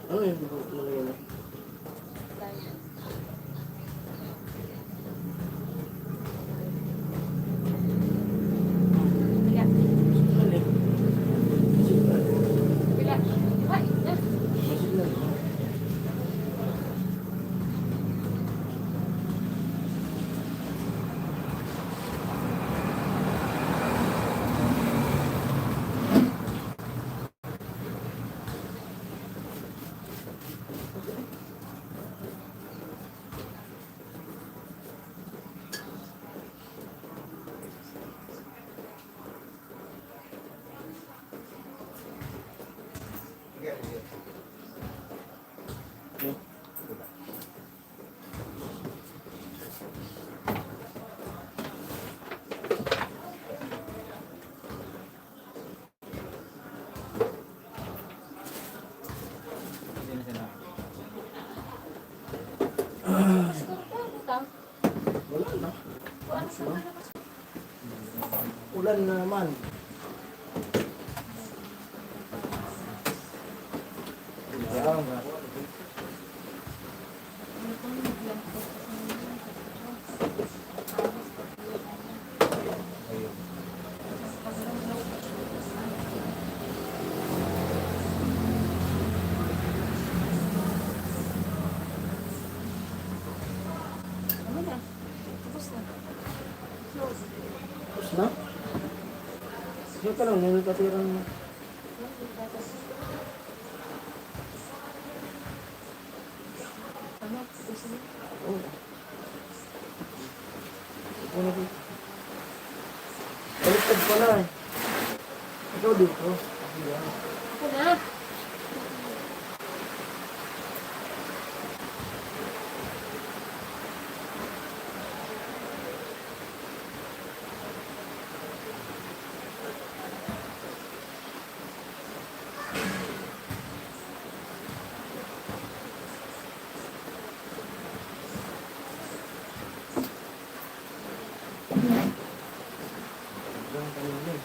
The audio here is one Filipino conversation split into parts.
Ano yung nalagay na? Bila. Balik. Masid na. Bila. Ay, na. Masid na. Okay. Wala na. Ulan na naman. Ayan. Ano na? Tapos na. Tapos na? Sige ka lang, may katirang... Ano? Tapos na. Oh. Ano ba? Baliktad pala eh. Ikaw dito. Ayan. Ako na. Diyan kanina eh.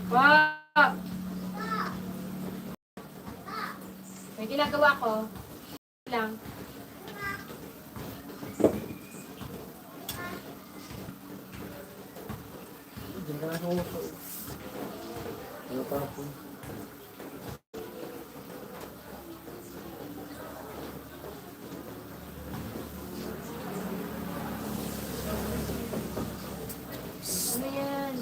Wow! May ginagawa ko. Lang. Diyan ka na sa uso. Ano pa po? Ano yan?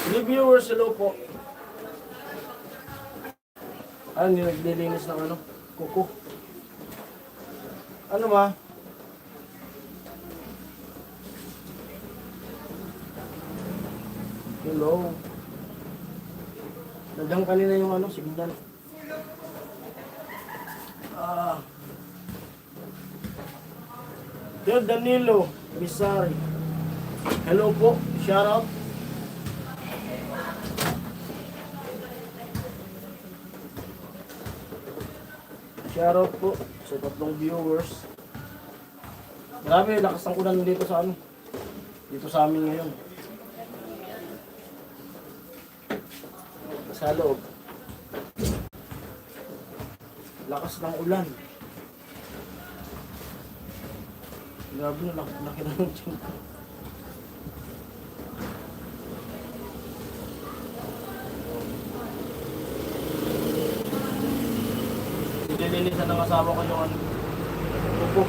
Reviewers, hello po. Ano yung naglilinis ng ano? Kuko. Ano ma? Hello. Nadang kanina yung ano, signal. Ah. Dear Danilo Bisari. Hello po. Shout out. Shoutout po sa tatlong viewers. Grabe, lakas ng ulan dito sa ano. Dito sa amin ngayon. Sa loob. Lakas ng ulan. Grabe na, laki na ng tiyan ko. Nililinisan ng asawa ko yung ano, upo.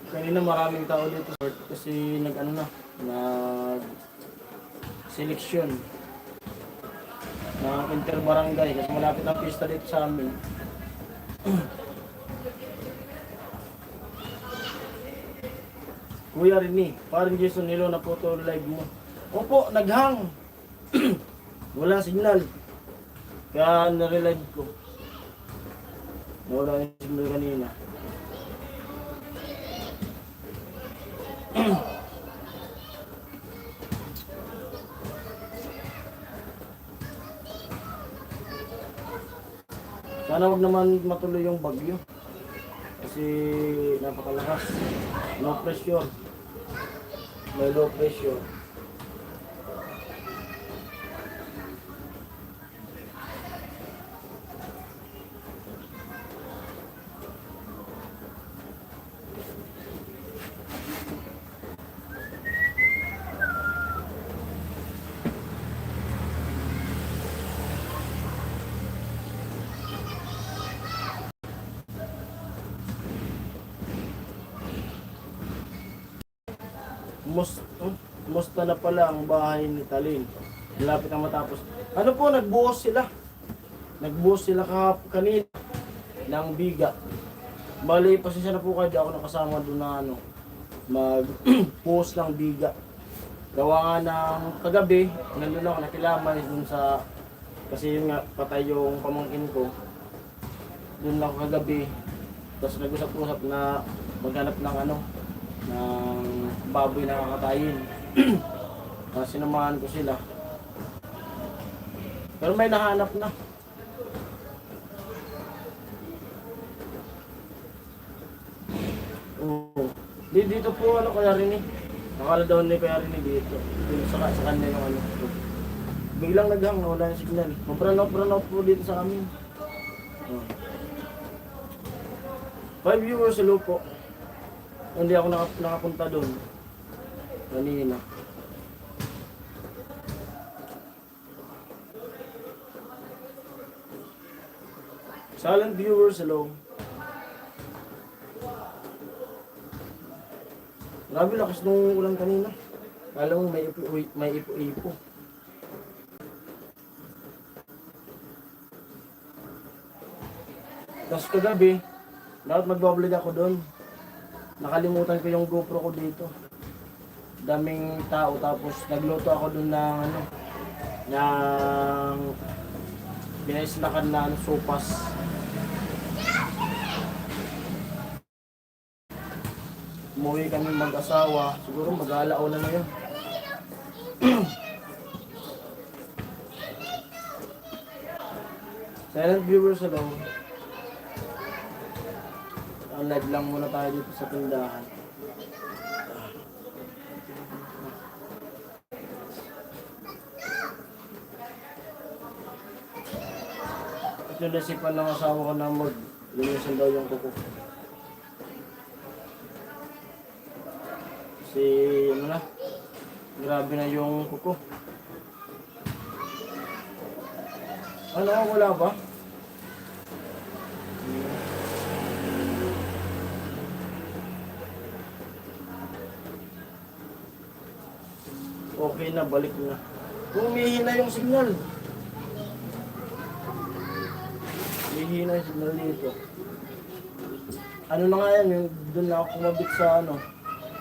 Kanina maraming tao dito kasi nag-ano na, nag-seleksyon ng interbarangay kasi malapit ang pista dito sa amin. Kuya Rini, parang Jason Nilo na photo live mo. Opo, naghang. Wala signal. Kaya nare-live ko. Wala yung signal kanina. Sana wag naman matuloy yung bagyo. Kasi napakalakas. No pressure. May low pressure. Musta na pala ang bahay ni Talin. Malapit na matapos. Ano po, nagbuhos sila. Nagbuhos sila kanina ng biga. Bali, pasensya na po kayo, di ako nakasama doon na ano, mag-buhos ng biga. Gawa nga ng kagabi, nandun ako nakilamay dun sa, kasi yun nga, patay yung pamangkin ko. Doon ako kagabi. Tapos nag-usap-usap na maghanap ng ano, ng baboy na kakatayin. Sinamahan ko sila. Pero may nahanap na. Oo. Dito po ano kaya rin eh. Nakala daw ni kaya rin dito. Dito sa kanya yung ano. Biglang naghang, wala yung signal. Brownout po dito sa amin. 5 viewers, hello po. Hindi ako nakapunta doon. Kanina. Silent viewers, hello. Grabe lakas nung ulan kanina. Kala mo may ipo-ipo. Tapos kagabi, dapat magbablog ako doon. Nakalimutan ko yung GoPro ko dito. Daming tao tapos nagluto ako doon ng ano, ng binaislakan na sopas. Umuwi kami mag-asawa, siguro mag-aalaw na yun. Silent viewers, hello. Live lang muna tayo dito sa tindahan. At yung nasipan ng asawa ko na mag-linisan daw yung kuko. Kasi ano na, grabe na yung kuko. Ano, wala ba? Okay na, balik na. Humihina yung signal. Humihina yung signal dito. Ano na nga yan, yung doon na ako kumabit sa ano.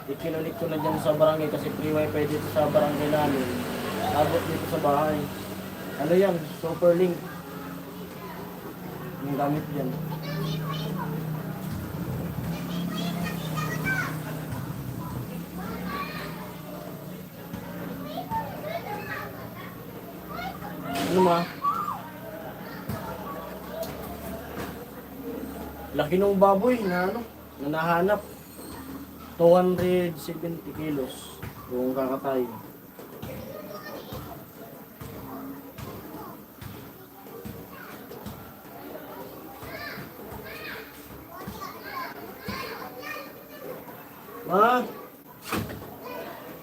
Ikinunik ko na dyan sa barangay kasi free wifi dito sa barangay namin. Abot dito sa bahay. Ano yan, super link. Yung gamit dyan. Ano ma? Laki ng baboy na ano, na nahanap. 270 kilos yung kakatay. Ma!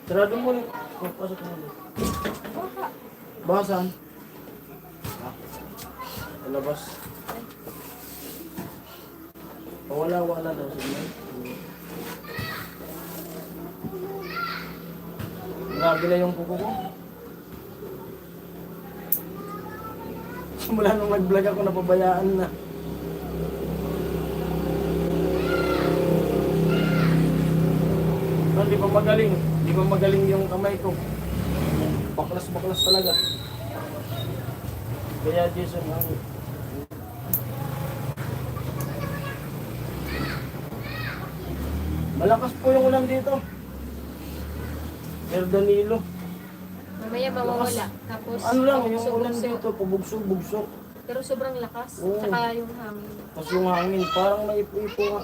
Sarado mo. Pasok mo. Baka. Basan? Sa labas. Wala daw siya. Grabe na yung kuko ko. Simula nung nag-vlog ako, napabayaan na. Hindi pa magaling. Hindi pa magaling yung kamay ko. Baklas talaga. Kaya Jason, ang malakas po yung ulan dito. Sir Danilo. Mamaya mawawala. Tapos, Ano lang, yung subugsok. ulan dito, pabugsok-bugsok. Pero sobrang lakas. Oo. Tsaka yung hangin. Tapos yung hangin, parang may ipo-ipo nga.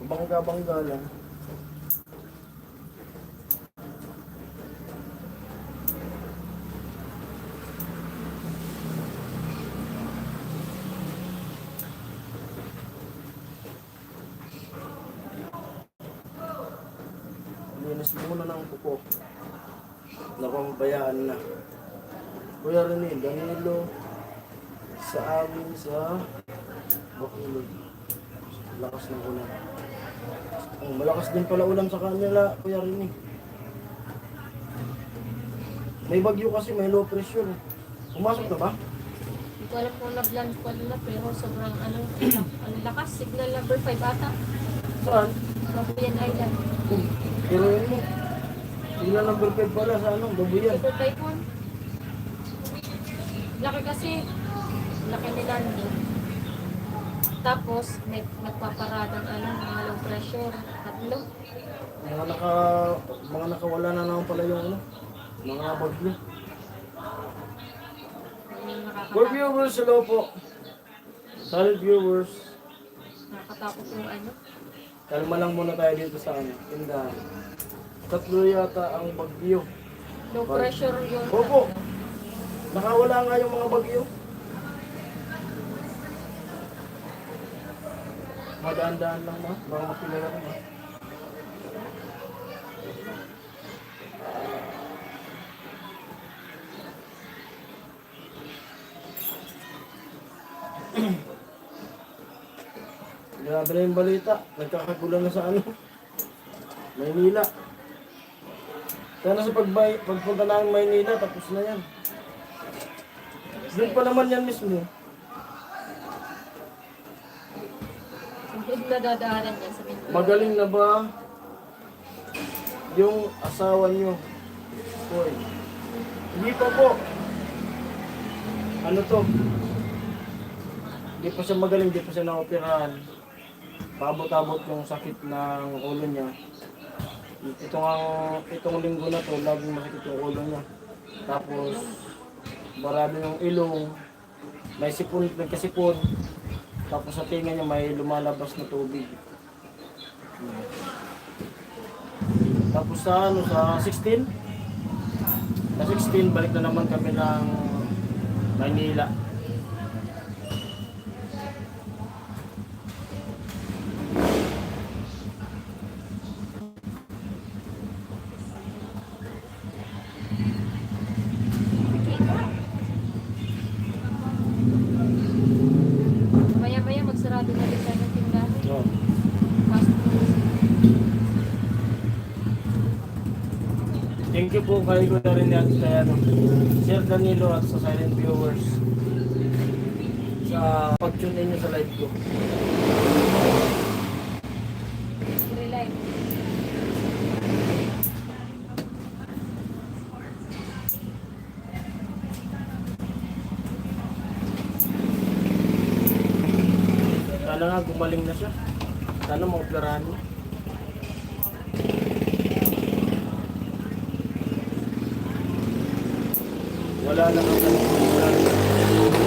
Bangga-bangga lang. Linis muna ng kuko. Napabayaan na. Kuya Rene, Danilo, sa amin sa Bacolod. Lakas ng ulan. Oh, malakas din pala ulan sa kanila, Kuya Rene. May bagyo kasi, may low pressure. Pumasok na ba? Hindi ko alam kung na-blank ko na, pero sobrang ang lakas. Signal number 5 ata. Saan? Babuyan Island. Pero yun mo. Tingnan number 5 pala sa ano, Babuyan. Super typhoon. Laki kasi. Laki ni landing. Tapos, may nagpaparadang mga low pressure. Tatlo. Mga nakawala na naman pala yung ano, mga bagyo. Yung For viewers, hello po. Solid viewers. nakakatakot yung Kalma lang muna tayo dito sa ano, tindahan. Tatlo yata ang bagyo. low pressure yung Opo. Nakawala nga yung mga bagyo. Madaan-daan lang ma, baka mapilala ko ma. Grabe na yung balita. Nagkakagulan na sa ano. Maynila. Sana sa pagpunta namin Maynila, tapos na yan. Doon pa naman yan mismo. Hindi nadadaanan yan sa Mindoro. Magaling na ba yung asawa nyo? Hoy. Hindi pa po. Ano to? Hindi pa siya magaling, hindi pa siya naoperahan. Paabot-abot yung sakit ng ulo niya. Itong linggo na to, laging masakit yung ulo niya. Tapos, marami yung ilong, may sipon, nagkasipon. Tapos sa tinga niya may lumalabas na tubig. Tapos sa sa 16? Sa 16, balik na naman kami ng Maynila. Maya-maya magsarado na rin tayo ng tindahan. So, Fast food. thank you po kay Kuya Rene at kay Sir Danilo at sa silent viewers sa pag-tune in nyo sa live ko. Rely. Sana nga gumaling na siya. Sana maoperahan niya. Wala na kang kanilisan.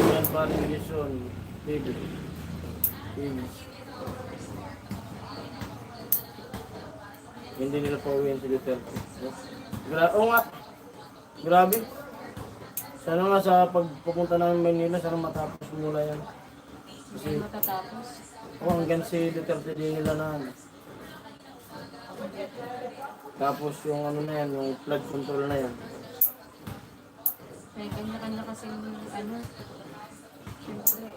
Yan pa rin Jason. David. David. Hindi nila pa uwihan si Duterte. Oo nga. Grabe. Sana nga sa pagpupunta namin Manila, sana matapos mula yan. Hindi matatapos. Hanggang si Duterte din nila na ano. Tapos yung ano na yan, yung flood control na yan. May kanya-kanya kasi ano. Siyempre.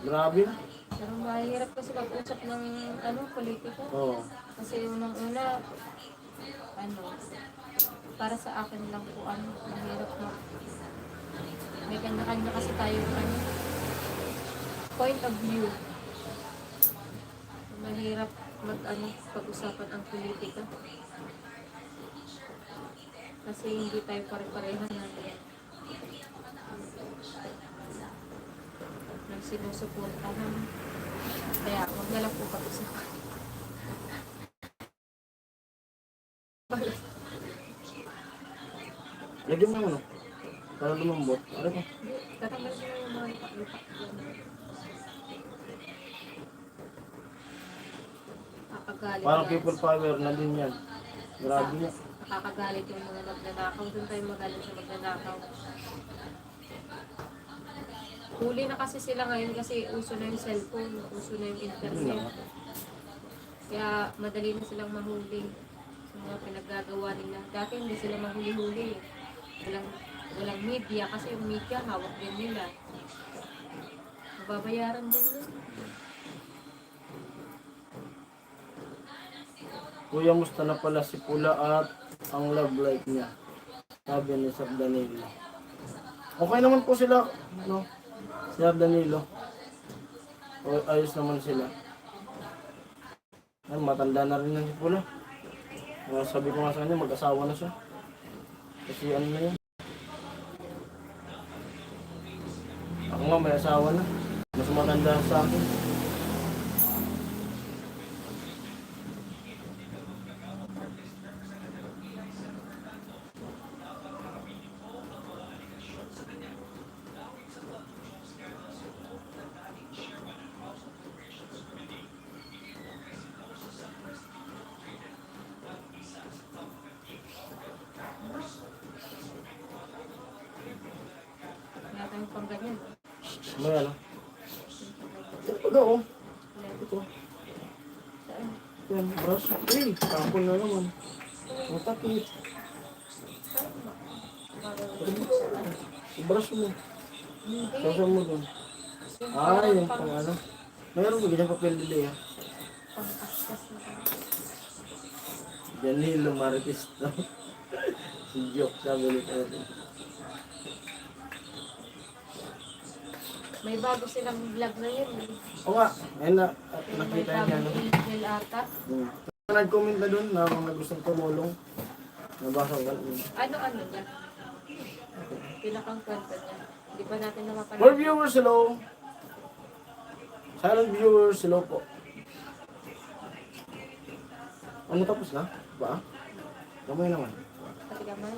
Grabe. Pero mahirap kasi pag-usap ng ano, politika. Oo. Kasi unang-una, ano, para sa akin lang po, ano, mahirap na. May kanya-kanya kasi tayo, ano, point of view. Mahirap ano, pag-usapan ang politika. Kasi hindi tayo pare-parehan ng sinusuportahan. Kaya, wag na lang po pag-usapan. Lagyan mo ano? Para lumambot. Ano ba? Tatanggal ko na yung mga ipak-ipak. Nakakagalit Parang yan. people power na din yan. Grabe nga. Nakakagalit yung mga magnanakaw. Doon tayo magalit sa magnanakaw. Huli na kasi sila ngayon kasi uso na yung cellphone, uso na yung internet. Kaya madali na silang mahuli sa mga pinaggagawa nila. Dati hindi sila mahuli-huli. Walang media kasi yung media hawak din nila. Mababayaran din yun. Kuya, musta na pala si Pula at ang love life niya? Sabi ni Sir Danilo. Okay naman po sila, no? Sir Danilo. Ayos naman sila. Ay, matanda na rin yan si Pula. Sabi ko nga sa kanya, mag-asawa na siya. Kasi ano na yan. Ako nga, may asawa na. Mas matanda sa akin. Wala tayong pang ganyan. May ano? Ito oh. Ito. Saan? Yan, brush. Uy, tapon na naman. Matakit. I-brush mo. Hindi. Sasa mo dun. Ah, yung pang ano. Mayroon ba ganyan papel dili ha? Pang-askas na tayo. Danilo Marquez to. Si joke sabi ulit natin. May bago silang vlog na yun. Oo nga, ayun na. May Nakita bago niya no. email ata. Nag-comment na dun na mga gustong tumulong. Nabasa ko ganun. Ano niya? Pinakang kwento niya. Hindi pa natin More napapanood. viewers, hello. Silent viewers, hello po. Ano tapos na? Ba? Kamay naman. Pati kamay.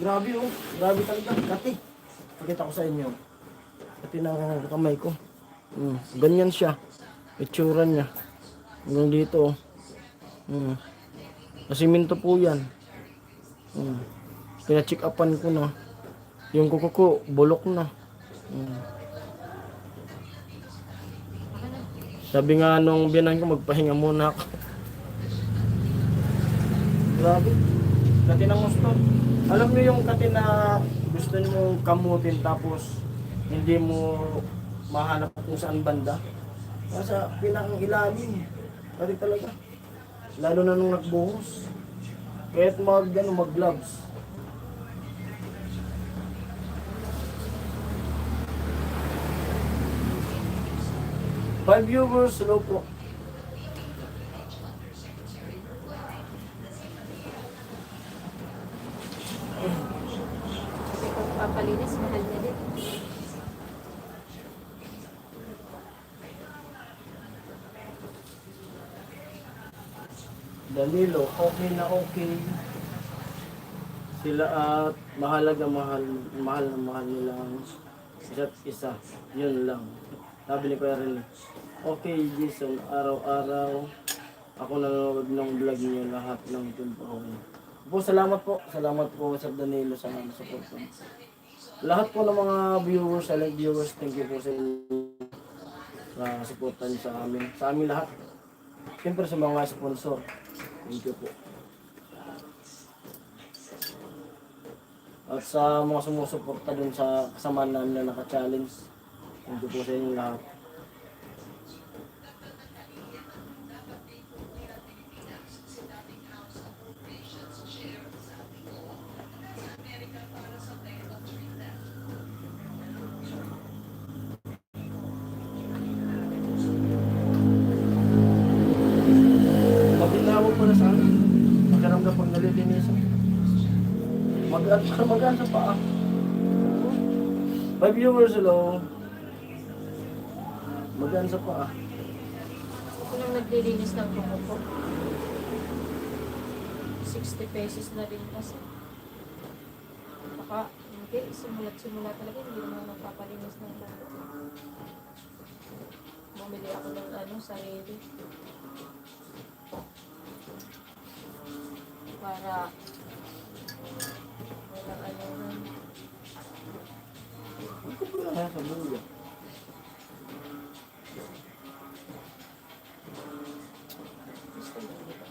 Grabe oh. Grabe talaga. Kati. Pakita ko sa inyo. Kati na ang kamay ko. Ganyan siya. Itsura niya. Hanggang dito oh. Nasiminto po yan. Pina-check upan ko na. Yung kuko ko, bulok na. Sabi nga nung biyanan ko, magpahinga muna ako. Grabe. Kati ng gusto. Alam niyo yung kati na gusto niyo kamutin tapos hindi mo mahanap kung saan banda. Nasa pinakang ilalim. Kati talaga. Lalo na nung nagbuhos. Kahit mag-gloves. 5 viewers, hello po. Kasi kung papalinis, mahal niya din. Danilo, okay na okay. Sila at mahalaga mahal na mahal nila ang isa't isa. Yun lang. Sabi ni Kuya Rene. Okay, Jason, araw-araw ako nanonood ng vlog niyo lahat ng tempo. Okay. Po, salamat po. Salamat po sa Danilo sa support po. Lahat po ng mga viewers, silent viewers, thank you po sa inyo sa supportan niyo sa amin. Sa amin lahat. Siyempre sa mga sponsor. Thank you po. At sa mga sumusuporta dun sa kasama namin na naka-challenge. Thank you po sa inyo lahat. Pagkitawag po na sa akin, magkaramdam pag nalilinisan. Magaan sa paa. 5 viewers, hello. Magaan sa paa. Ako nang naglilinis ng kuko ko. 60 pesos na rin kasi. Baka, hindi, simula talaga, hindi naman nagpapalinis ng kuko. Bumili ako ng sarili. Para walang Ako po na sa buya. gusto mo dito.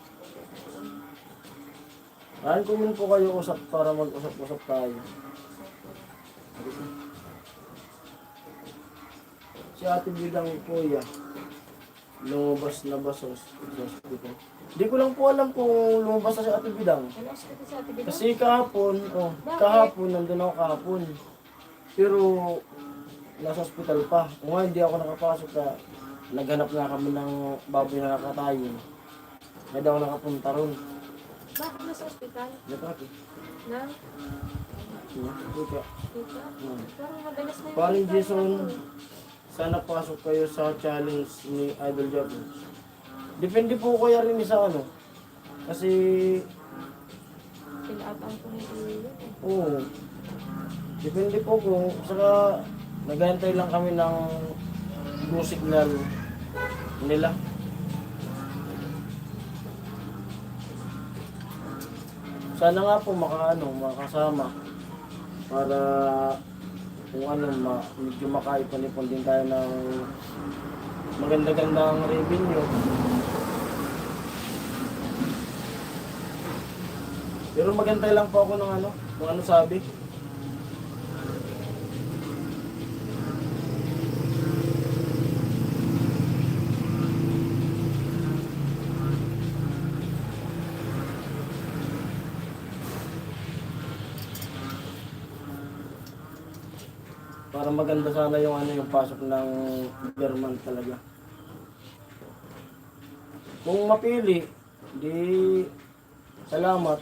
Kain ko muna po kayo usap para mag-usap-usap tayo. Si Ate Bidang Kuya, lumabas na ba sa hospital? Hindi ko lang po alam kung lumabas na si Ate Bidang. Ano hospital sa Ate Bidang? Kasi kahapon, nandun ako kahapon. Pero, nasa hospital pa. Kung nga, hindi ako nakapasok na naghanap nga kami ng baboy na nakatayo. Hindi ako nakapunta ron. Bakit nasa hospital? Nakaki. Na? Ika. Dito? Parang madalas na yung Paring hospital Jason, ako. sana pasok kayo sa challenge ni Idol Jabu. Depende po kaya rin sa ano. Kasi, Pinaabang ko na yun. oo. Depende po kung, saka nag-aantay lang kami ng blue signal nila. Sana nga po makasama para kung medyo makaipon-ipon din tayo ng maganda-gandang revenue. Pero magantay lang po ako ng kung ano sabi. Para maganda sana yung pasok ng Berman talaga. Kung mapili, di salamat.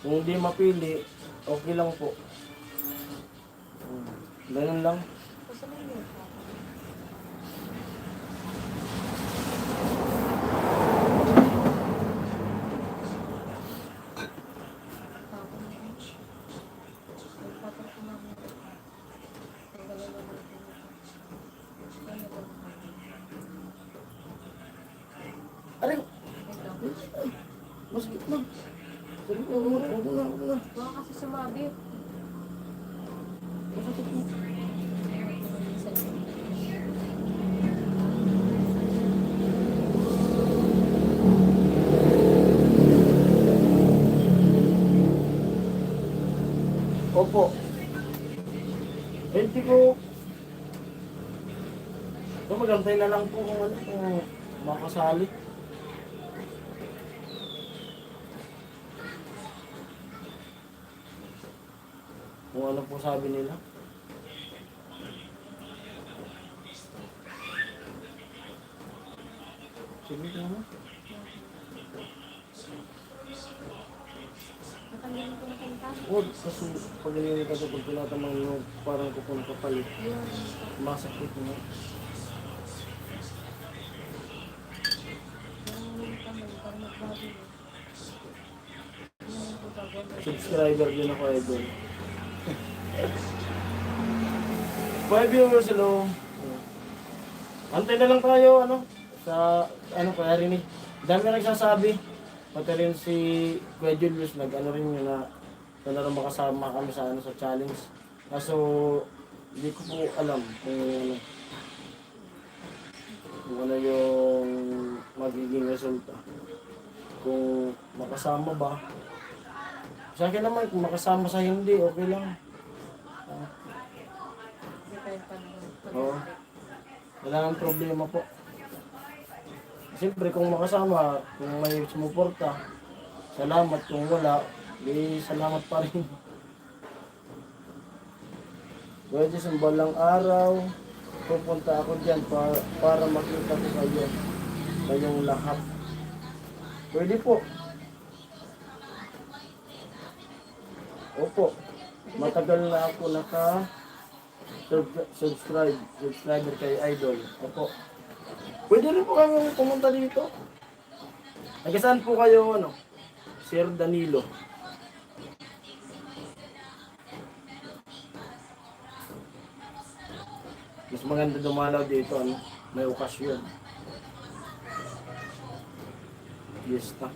Kung di mapili, okay lang po. Ganun lang. Basta may yun. Aray! Masakit na. Sabi ko, huwag mo na. Baka kasi sumabi. Masakit na. Opo. Hindi ko. Magantay na lang po kung makasali. Kung ano po sabi nila. Sige naman. Natanggalin ko na kanta. Huwag kasi pag nilinig ka pag tinatamang yung parang kupon kapalit. Yun. Masakit mo. Yung kami, parang nagbago yun. Yung ko gagawin. Subscriber din ako, idol. 5 viewers, hello. Antay na lang tayo, ano, sa, ano, kaya rin eh. Dami na nagsasabi. Pati rin si Kuya Julius, nag-ano rin yun na, na rin makasama kami sa, ano, sa challenge. Kaso, hindi ko po alam kung ano yung magiging resulta. Kung makasama ba. Sa akin naman, kung makasama sa hindi, okay lang. Hindi tayo panahon. Oo. Wala nang problema po. Siyempre, kung makasama, kung may sumuporta, salamat. Kung wala, di salamat pa rin. Pwede sa balang araw, pupunta ako dyan para makita ko kayo. Kayong lahat. Pwede po. Opo. Matagal na ako subscriber kay Idol. Opo. Pwede rin po kami pumunta dito. Nagkasaan po kayo, ano? Sir Danilo. Mas maganda dumalaw dito, ano? May okasyon. Fiesta.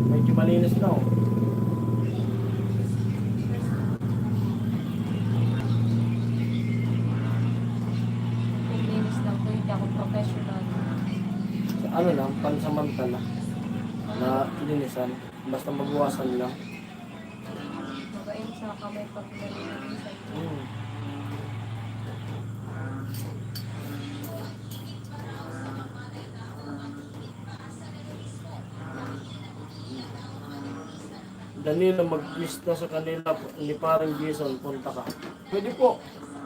Medyo malinis na, oh. Linis lang po, hindi ako professional. Ano lang, pansamantala na linisan. Basta magwasan lang. Magain sa kamay pag nalilinis. Hmm. Danilo, mag-lista sa kanila ni parang Jason, punta ka. Pwede po,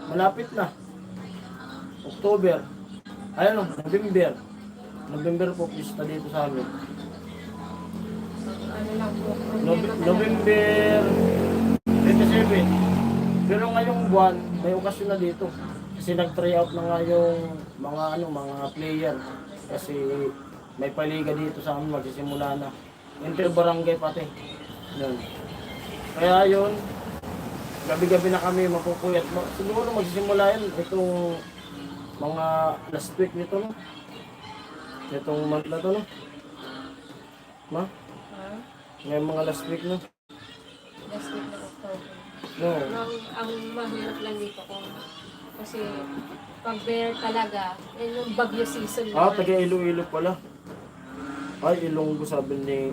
malapit na. October. Ay ano, November. November po, lista dito sa amin. Ano lang po, problema talaga. November 27. Pero ngayong buwan, may okasyon na dito. Kasi nag-try out na nga yung mga player. Kasi may paliga dito sa amin, magsisimula na. Inter-barangay pati. Yun. Kaya yun, gabi-gabi na kami mapupuyat. Siguro magsisimula yun itong mga last week nito, no? Itong month na to, no? Ma? Ha? Ngayong mga last week, no? Last week na October. No. Ang mahirap lang dito kung kasi pag bear talaga, yun yung bagyo season Ah, naman. taga Iloilo pala. Ay, Ilonggo sabi ni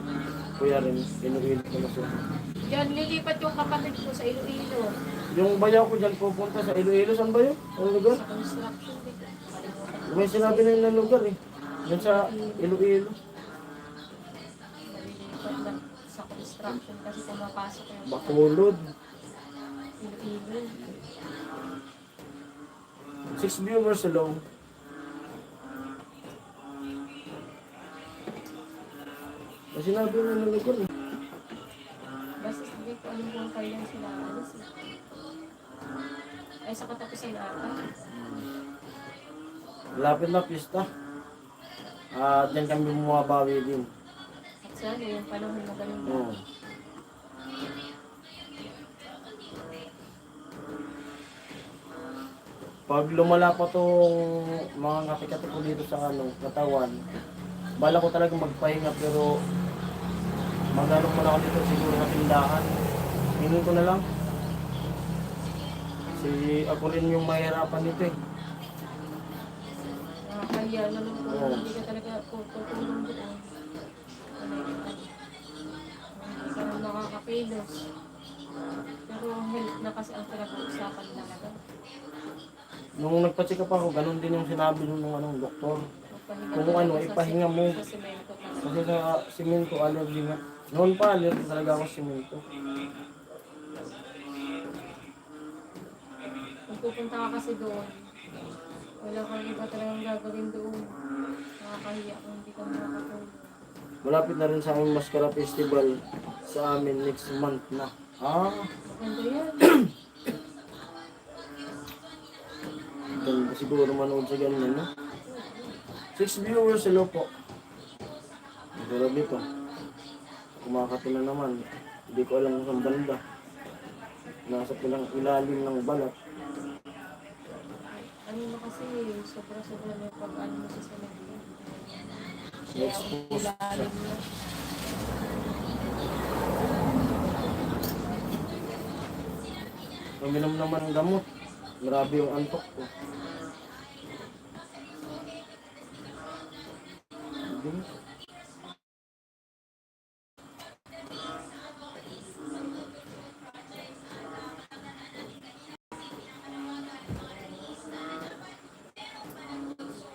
Kuya rin. Iloilo pala siya. Diyan, nilipat yung kapatid ko sa Iloilo. Yung bayaw ko dyan pupunta sa Iloilo. Saan ba yun? Anong lugar? Sa construction dito. May sinabi na yun ng lugar eh. Yan sa Iloilo. Nalilipat lang sa construction kasi pumapasok yung Bacolod. Iloilo. 6 viewers alone. May sinabi na ng lugar eh. Basta hindi ko alam kung kailan sila alis eh. Ay, sa katapusan ata. Lapit na pista. Diyan kami bumabawi din. At sana yung panahon na ganun. Oo. Pag lumala pa tong mga kati-kati ko dito sa katawan, bala ko talaga magpahinga pero magano muna ako dito siguro sa tindahan. Hingin ko na lang. Ako rin yung mahirapan dito eh. Nakakaya naman kung Oo. hindi ka talaga tutulong doon. Hindi ka nang nakakapilos. Pero health na kasi ang pinag-uusapan talaga. Nung nagpa-check up ako, ganun din yung sinabi ng doktor. Magpahinga Kung talaga ano, sa ipahinga mo. Sa semento talaga. Kasi sa simento, allergy nga. Noon pa, allergy talaga ako sa simento. pupunta ka kasi doon, wala kang iba talagang gagawin doon. Nakakahiya kung hindi ka makakatulong. Malapit na rin sa aming Mascara Festival sa amin next month na. Maganda yan. Ganda siguro manood sa ganyan, no? 6 viewers, hello po. Tulad nito. Kumakato na naman. Hindi ko alam kung saan banda. Nasa pilang ilalim ng balat. Ano na kasi, sobra-sobra na yung pag-ano mo sa salamin. Kaya Next post. ilalim na. Uminom naman ng gamot. Grabe yung antok ko. Hindi.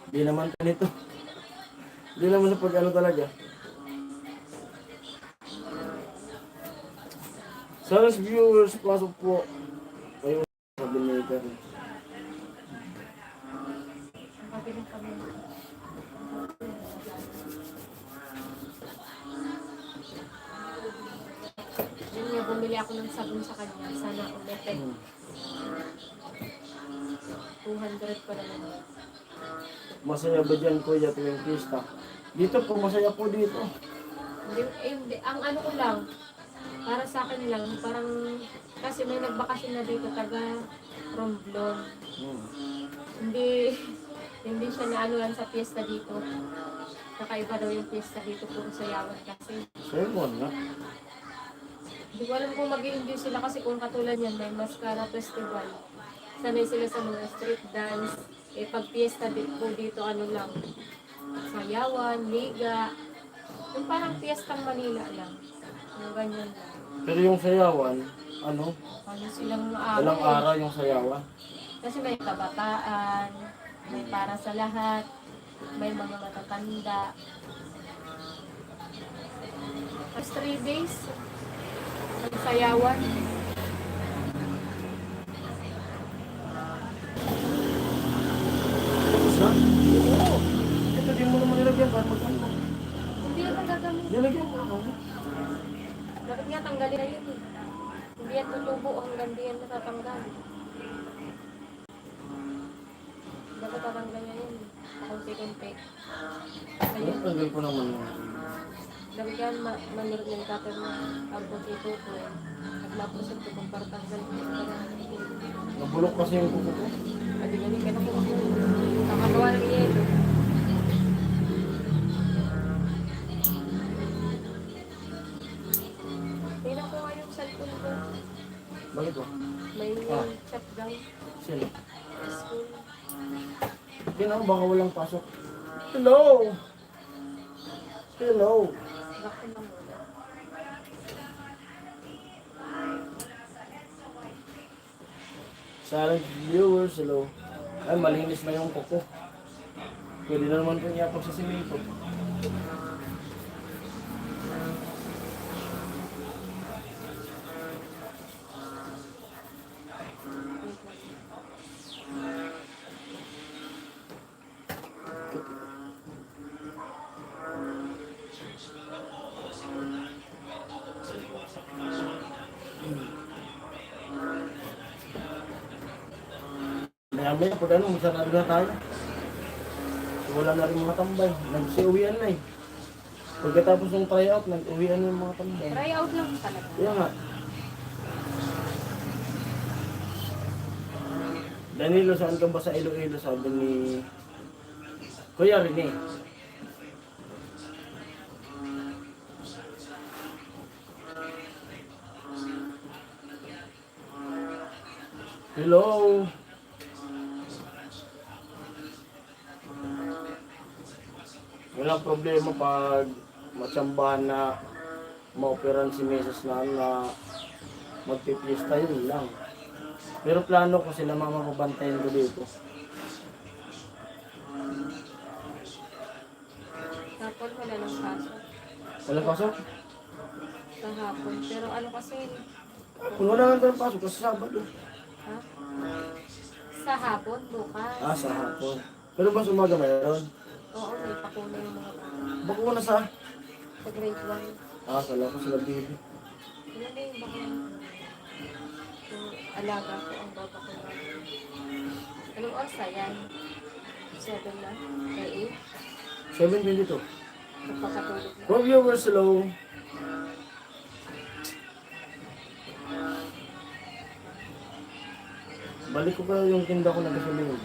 Di naman to nito. Di naman sa pag-ano talaga. Sa viewers, pasok po. Kayo sa Binator. Nakabiling kami. Yun nga, bumili ako ng sabon sa kanya. Sana ulit. 200 pa naman. Masaya ba dyan, kuya, tuwing pista? Dito po, masaya po dito. Hindi. Ang ano ko lang, para sa akin lang, parang, kasi may nagbakasyon na dito, taga Romblon. Hindi siya na ano lang sa piyesta dito. Kakaiba daw yung piyesta dito, puro sayawan kasi. Sa'yo mo na. Hindi ko alam kung mag-i-enjoy sila kasi kung katulad yan, may Mascara Festival. Sanay sila sa mga street dance. Eh, pag piyesta po dito, ano lang, sayawan, liga. Yung parang piyestang Manila lang. Yung ganyan lang. Pero yung sayawan, ano? Ano silang Walang araw. araw yung sayawan. Kasi may kabataan, may para sa lahat, may mga matatanda. Tapos 3 days, ang sayawan. Tapos na? Oo. Ito, di mo naman nilagyan para mag-ano. Hindi yan magagamit. Nilagyan mo ako. Dapat nga tanggalin na yun eh. Hindi yan tutubo hanggang di yan natatanggal. Dapat tatanggal na yun. Kakunti-kunti. Ayun. Tanggal ko naman. Dapat yan manurot ng kapag na pagpunti ko. Nagmapusap ko kung para tanggal. Nabulok kasi yung kuko ko. Adi galing ka na po. Nakagawa ng yelo. Tingnan ko nga yung cellphone ko. Bakit ba? May chat daw. Sino? School. Hindi na, baka walang pasok. Hello! Hello! Lock ko na muna. Silent viewers, hello. Ay, malinis na yung kuko. Pwede na naman kong iapag sa simento. Maya-maya, pag ano, masarado na tayo. Wala na rin mga tambay. Nagsiuwian na eh. Pagkatapos ng tryout, nag-uwian na yung mga tambay. Try out lang talaga. Kaya nga. Danilo, saan ka ba sa Iloilo? Sabi ni Kuya Rene. Hello! Walang problema pag matsambahan na maoperan si Mrs. na magpipista, yun lang. Pero plano ko sila mga mabantayan ko dito. Tapos wala nang pasok. Walang pasok? Kahapon. Pero ano kasi, Kung wala nga ng pasok, kasi Sabado. ha? sa hapon, bukas. Sa hapon. Pero ba sa umaga mayroon? Oo, may pakuna yung mga bata. Bakuna sa? Sa grade 1. Kala ko sila baby. Ilan na yung bakuna? Yung alaga ko ang babakuna. Anong oras na yan? 7 na? May 7:22. 8? Magpapatulog na. From viewers, hello. Balik ko pa yung tinda ko na gasolina.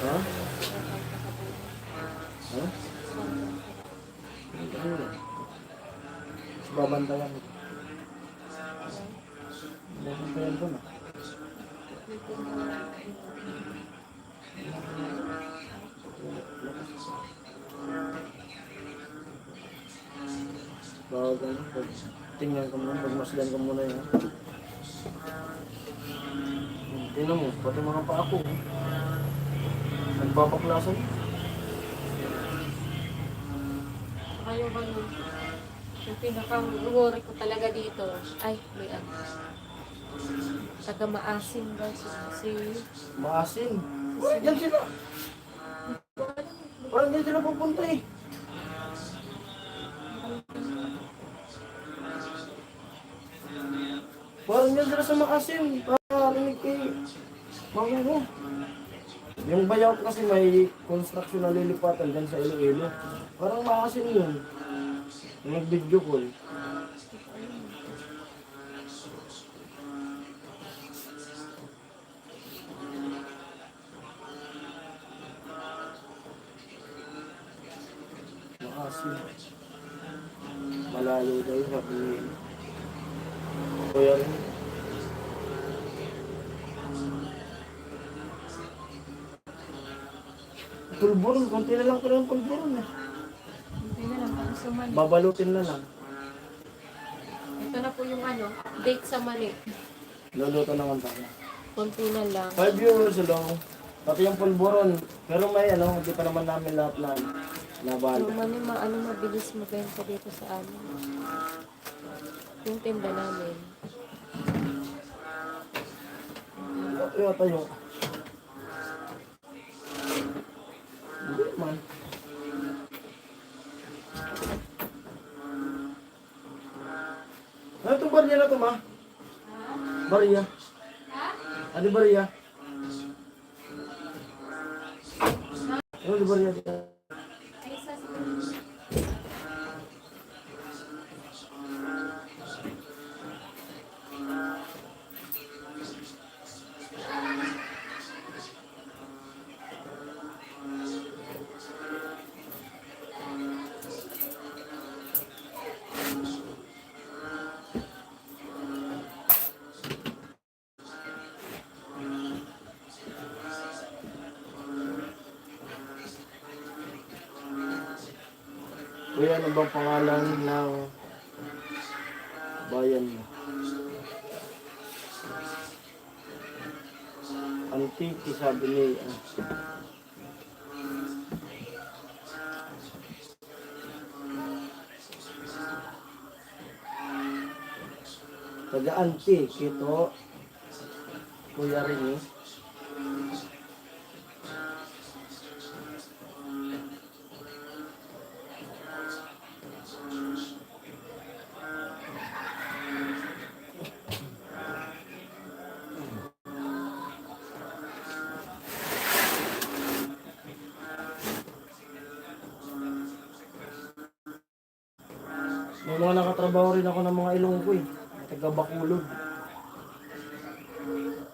Ha? Ha? Ano lang? Babantayan ko. Babantayan ko na. Bawag ano, tingnan ka muna, pagmasdan ka muna yan. Tingnan mo, pati mga paa ko. Nagpapaklasan. Ayaw ba nun? Yung pinaka-worry ko talaga dito, ay, may ano. Taga maasim daw si Maasin. Uy, yan sila. Parang yan sila pupunta eh. Parang yan sila sa maasin. Parang kay Mangulo. Yung bayaw kasi may construction na lilipatan dyan sa Iloilo. Parang maasin yun. Yung nag-video call. Maasin. Malayo daw yun, sabi ni Kuya rin. Pulburon, konti na lang ko ng pulburon eh. Hindi na lang, para sa mali. Babalutin na lang. Ito na po yung ano, date sa mali. Luluto naman tayo. Kunti na lang. 5 viewers along. Pati yung pulburon. Pero may ano, hindi pa naman namin lahat na nabalo. Yung mali, mabilis mabenta dito sa amin. Yung tinda namin. Kaya tayo. Hindi man. Ano itong barya na ito, ma? Barya. Ano yung barya? Ano yung barya dito? Kuya, ano bang pangalan ng bayan mo? Antiki, sabi ni taga-antik ito. Kuya rin eh. May mga nakatrabaho rin ako ng mga Ilonggo eh. Taga Bacolod.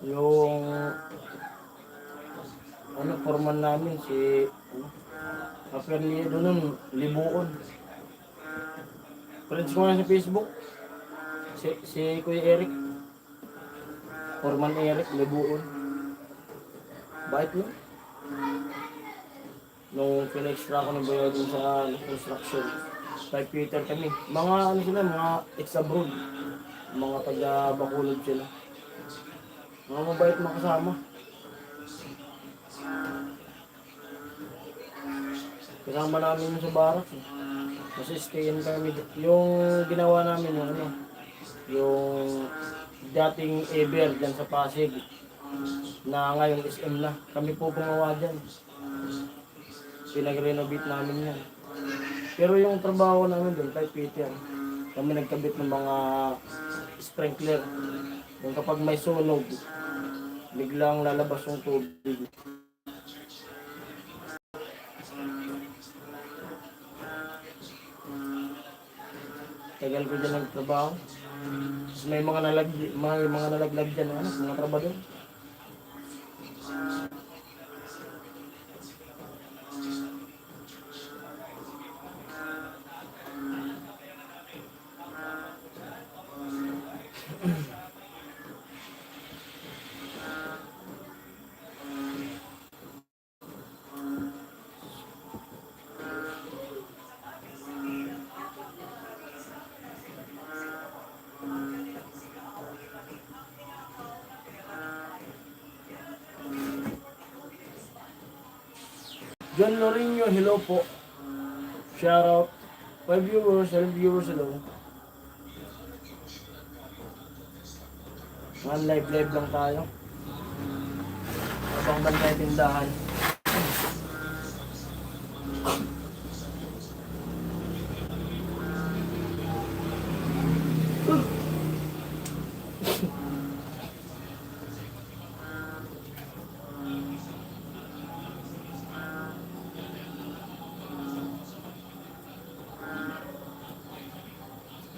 Yung ano, foreman namin si Apelido nun, Libuon. Friends ko nga sa Facebook. Si Kuya Eric. Foreman Eric, Libuon. Bait no? Nung pina-extra ko ng bayo dun sa construction. Kay Peter kami. Mga ano sila, mga ex-abroad. Mga taga Bacolod sila. Mga mabait makasama. Kasama namin yung sa barak eh. Kasi stayin kami. Yung ginawa namin yung ano, yung dating Ever dyan sa Pasig na ngayon SM na. Kami po gumawa dyan. Pinag-renovate namin yan. Pero yung trabaho namin doon, kay Peter, kami nagkabit ng mga sprinkler. Yung kapag may sunog, biglang lalabas yung tubig. Tagal ko dyan nagtrabaho. Tapos may mga nalaglag dyan, ano, mga trabador. John Lorinho, hello po. Shout out. 5 viewers, 7 viewers, hello. Mga live lang tayo. Habang bantay tindahan.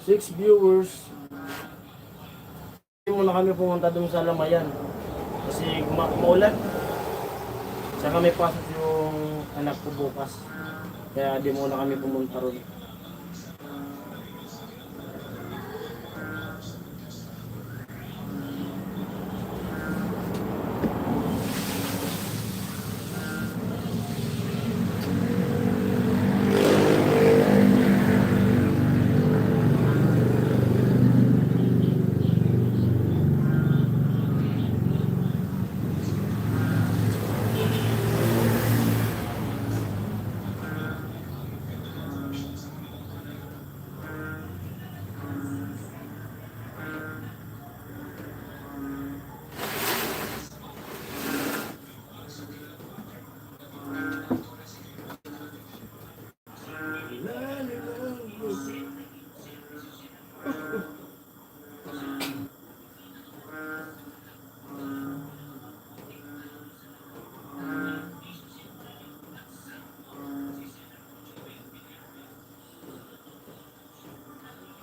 Six viewers. Hindi muna kami pumunta dun sa Lamayan. Kasi maulan. Saka may pasok yung anak ko bukas. Kaya di muna kami pumunta ron.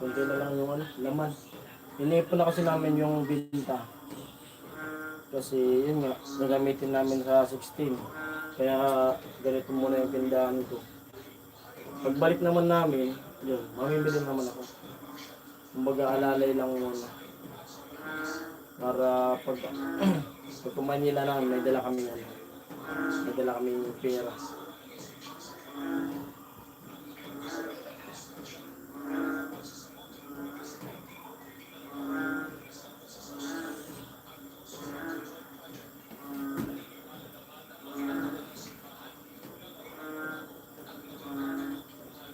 Kunti na lang yung ano, laman. Inipon na kasi namin yung binta. Kasi yun nga, nagamitin namin sa 16. Kaya ganito muna yung tindahan ko. Pagbalik naman namin, yun, mamimili naman ako. Kumbaga alalay lang muna. Para pag pag Manila namin, may dala kami ano. May dala kami pera.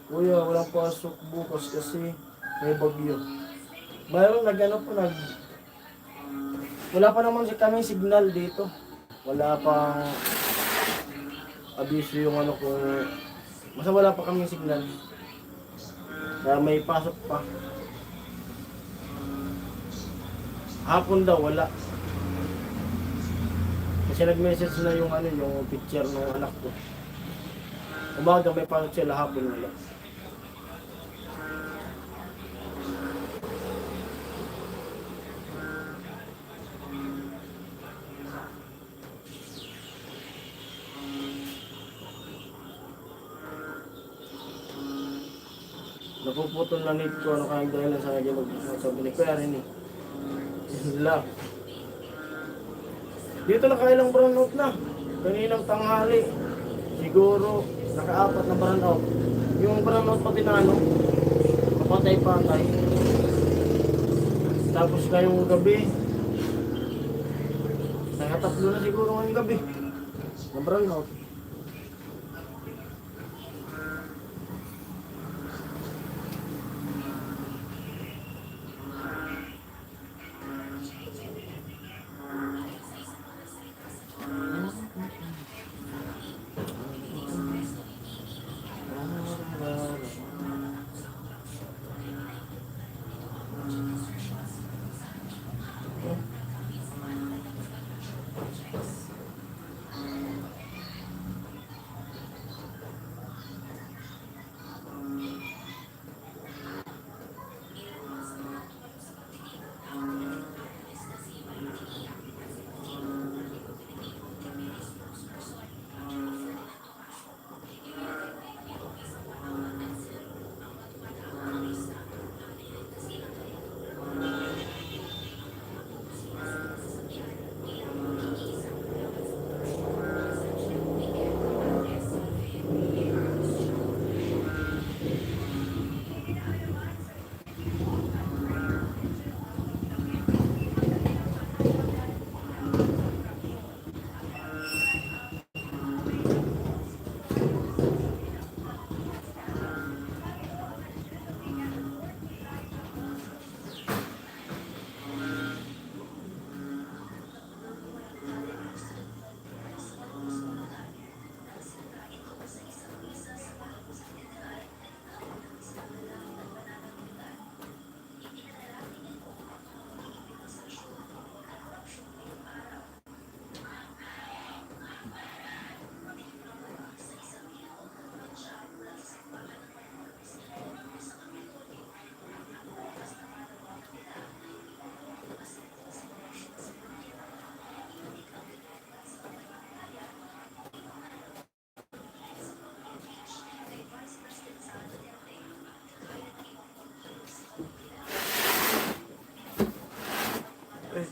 Kuya, walang pasok bukas kasi may bagyo. Mayroon nag-ano po, wala pa naman kami signal dito. Wala pang abiso yung ano kung basta wala pa kami signal. Kaya may pasok pa. Hapon daw wala. Kasi nag-message na yung ano, yung picture ng anak ko. Umaga may pasok sila, hapon wala. Napuputol na need ko ano kayang dahilan sa kanya sabi ni Kuya rin eh. Yun lang. Dito nakailang brown out na. Kaninang tanghali. Siguro naka-apat na brown out. Yung brown out pati na ano, kapatay-patay. Tapos ngayong gabi, nakatatlo na siguro ngayong gabi. Na brown out.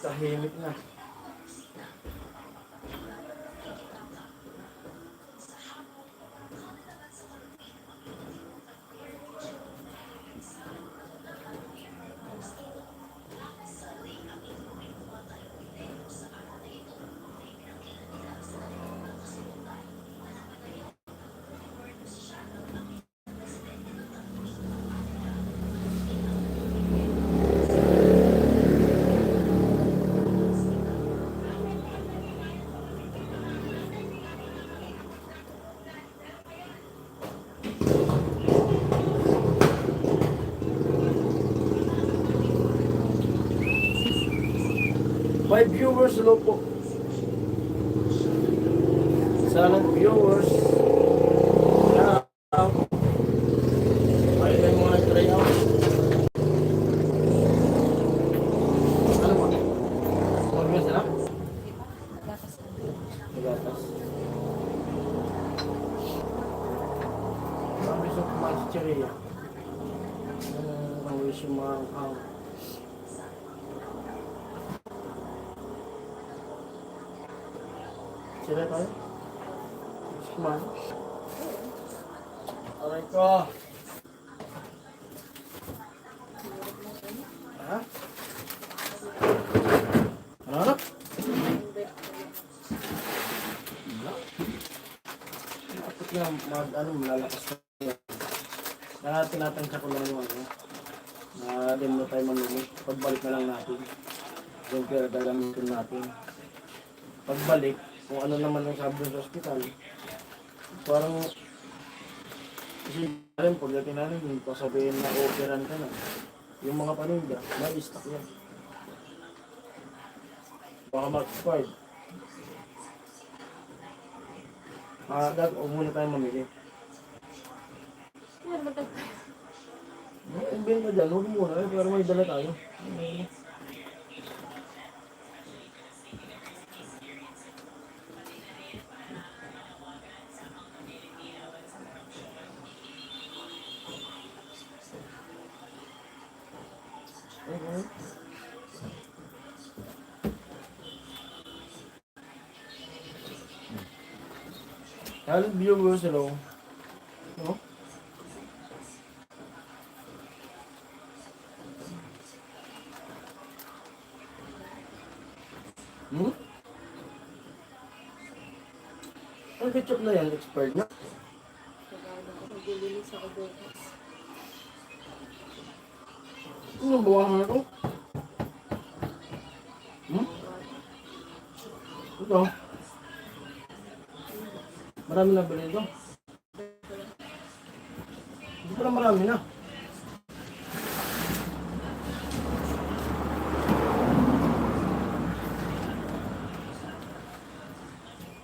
tahimik na. Five viewers, hello po. Silent viewers. Shout out. Ayun na yung mga nag-try out. Ano ba? Mag-gas na? Gatas na. Magatas. Ang gusto ko kumain si Cheria. Ang wish yung mga sila tayo? Gusto kumain? Aray ko! Ha? Ano? Dapat nga malalakas na yan. Tinatansya ko lang yung na din mo tayo mamili. Pagbalik na lang natin. Yung pera gagamitin natin. Pagbalik, kung ano naman ang sabi sa ospital, parang kasi rin pagdating natin, pasabihin na operan ka na. Yung mga paninda, may stock yan. Baka mag-expired. Huwag muna tayo mamili. Yan, matag. Ang benta dyan, huwag muna pero may dala tayo. Hello viewers, hello. No? Hmm? Ang ketchup na yan, expired na. Naglilinis ako bukas. Anong bawahan na ito? Hmm? Ito. Marami na bili ito. Hindi pala marami na.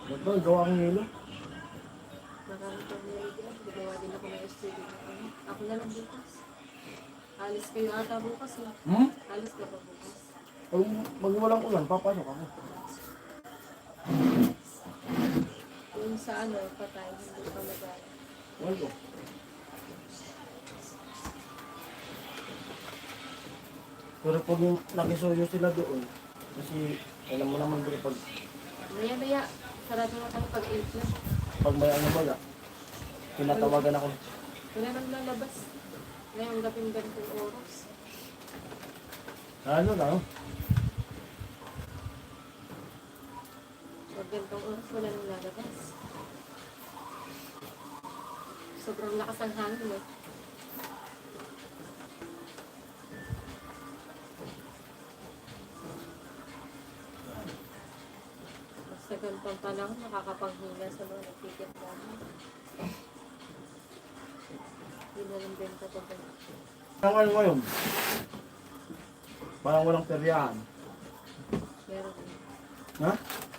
Ba't ba? Gawa akong hilo. Marami pang nilagyan. Gumawa din ako ng studio. Ako na lang bukas. Alis kayo ata bukas eh. Hmm? Alis ka ba bukas? Pag walang ulan, papasok ako. Yung sa ano, patay, hindi pa magana. Wala ko. Pero pag yung nakisuyo sila doon, kasi alam mo naman doon pag Maya-maya, sarado na kami pag-8 na. may ano baga, tinatawagan ako. Wala nang lalabas. Ngayong gabing ganitong oras. Ano lang? Pag ganitong oras, wala nang lalabas. Sobrang lakas ang hangin eh. Sa ganitong panahon, nakakapanghinga sa mga nagtitit namin. Yun na rin benta ko ba? Ang ano ngayon? Parang walang peryahan. Meron din. Ha?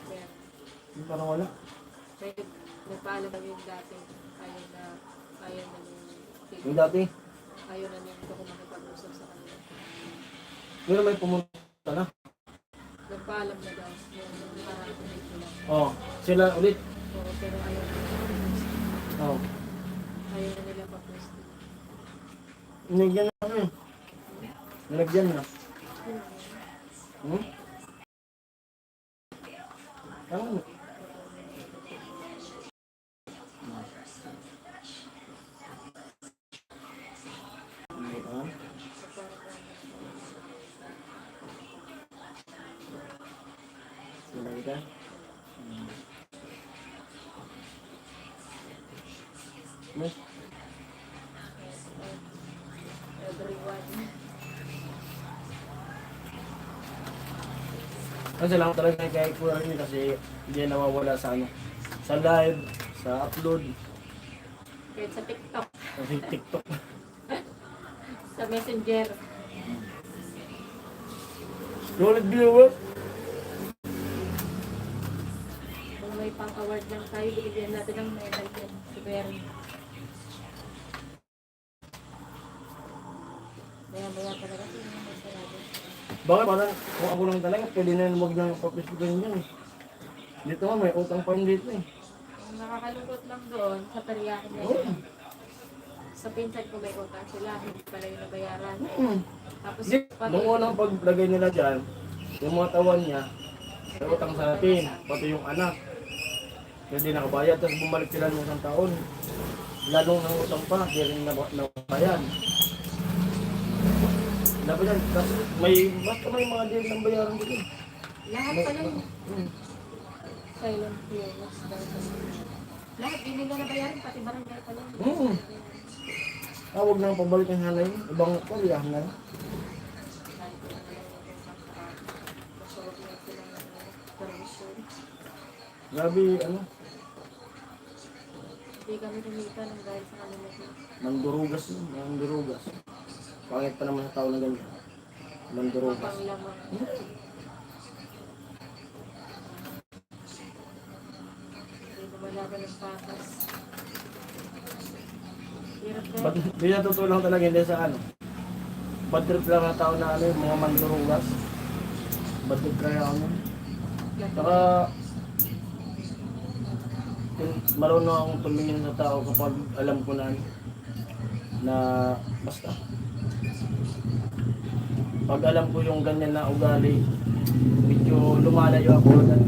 Meron. Yung parang wala. Kaya nagpaalam kami yung dati. Ayaw na Yung dati, ayaw na niya ako makipag-usap sa kanila. pero may pumunta na. Nagpaalam na daw. Yung parang dito lang. Oh, sila ulit. Oo, pero ayaw na nila. Oh. Ayaw na nila pa-post. Nilagyan na kami. Nilagyan na. Hmm? Ano? Ah, sila ka? Mas, Everyone. kasi lang talaga kay Kuya Rene kasi hindi yan nawawala sa ano, sa live, sa upload, Kahit sa TikTok, sa TikTok. sa Messenger. Solid viewers. Kung may pang-award lang tayo, bigyan natin ng medal yan. Si Bernie. Maya-maya talaga sila yung masarado. Bakit parang kung ako lang talaga, pwede na yun, huwag nang papisipin yan. Dito nga, may utang pa rin dito eh. Ang nakakalungkot lang doon, sa teriyaki na Oo. yun. Sa pinsan ko may utang sila, hindi pala yung nabayaran. Tapos Kasi pati, nung unang paglagay nila dyan, yung mga tawan niya, may utang sa atin, pati yung anak. Hindi nakabayad, tapos bumalik sila ng isang taon. Lalong ng utang pa, di rin nabayan. Dapat yan, tapos basta may mga deal ng bayaran dito. lahat pala yung Hmm. silent heroes. Lahat din nila nabayaran, pati barangay pala. Huwag nang pabalik ang hanay, ibang paliyahan na. Grabe, ano, Hindi kami kumita ng dahil sa kanila. mandurugas yun, mandurugas. Pangit pa naman sa tao na ganyan. Mandurugas. Mapanglamang. Hindi lumalaban ng patas. Hirap na. Ba't di natutulong talaga hindi sa ano? Bad trip lang na tao na ano, yung mga mandurugas. Bad trip kaya ano. Saka, marunong akong tumingin sa tao kapag alam ko na basta. Pag alam ko yung ganyan na ugali, medyo lumalayo ako agad.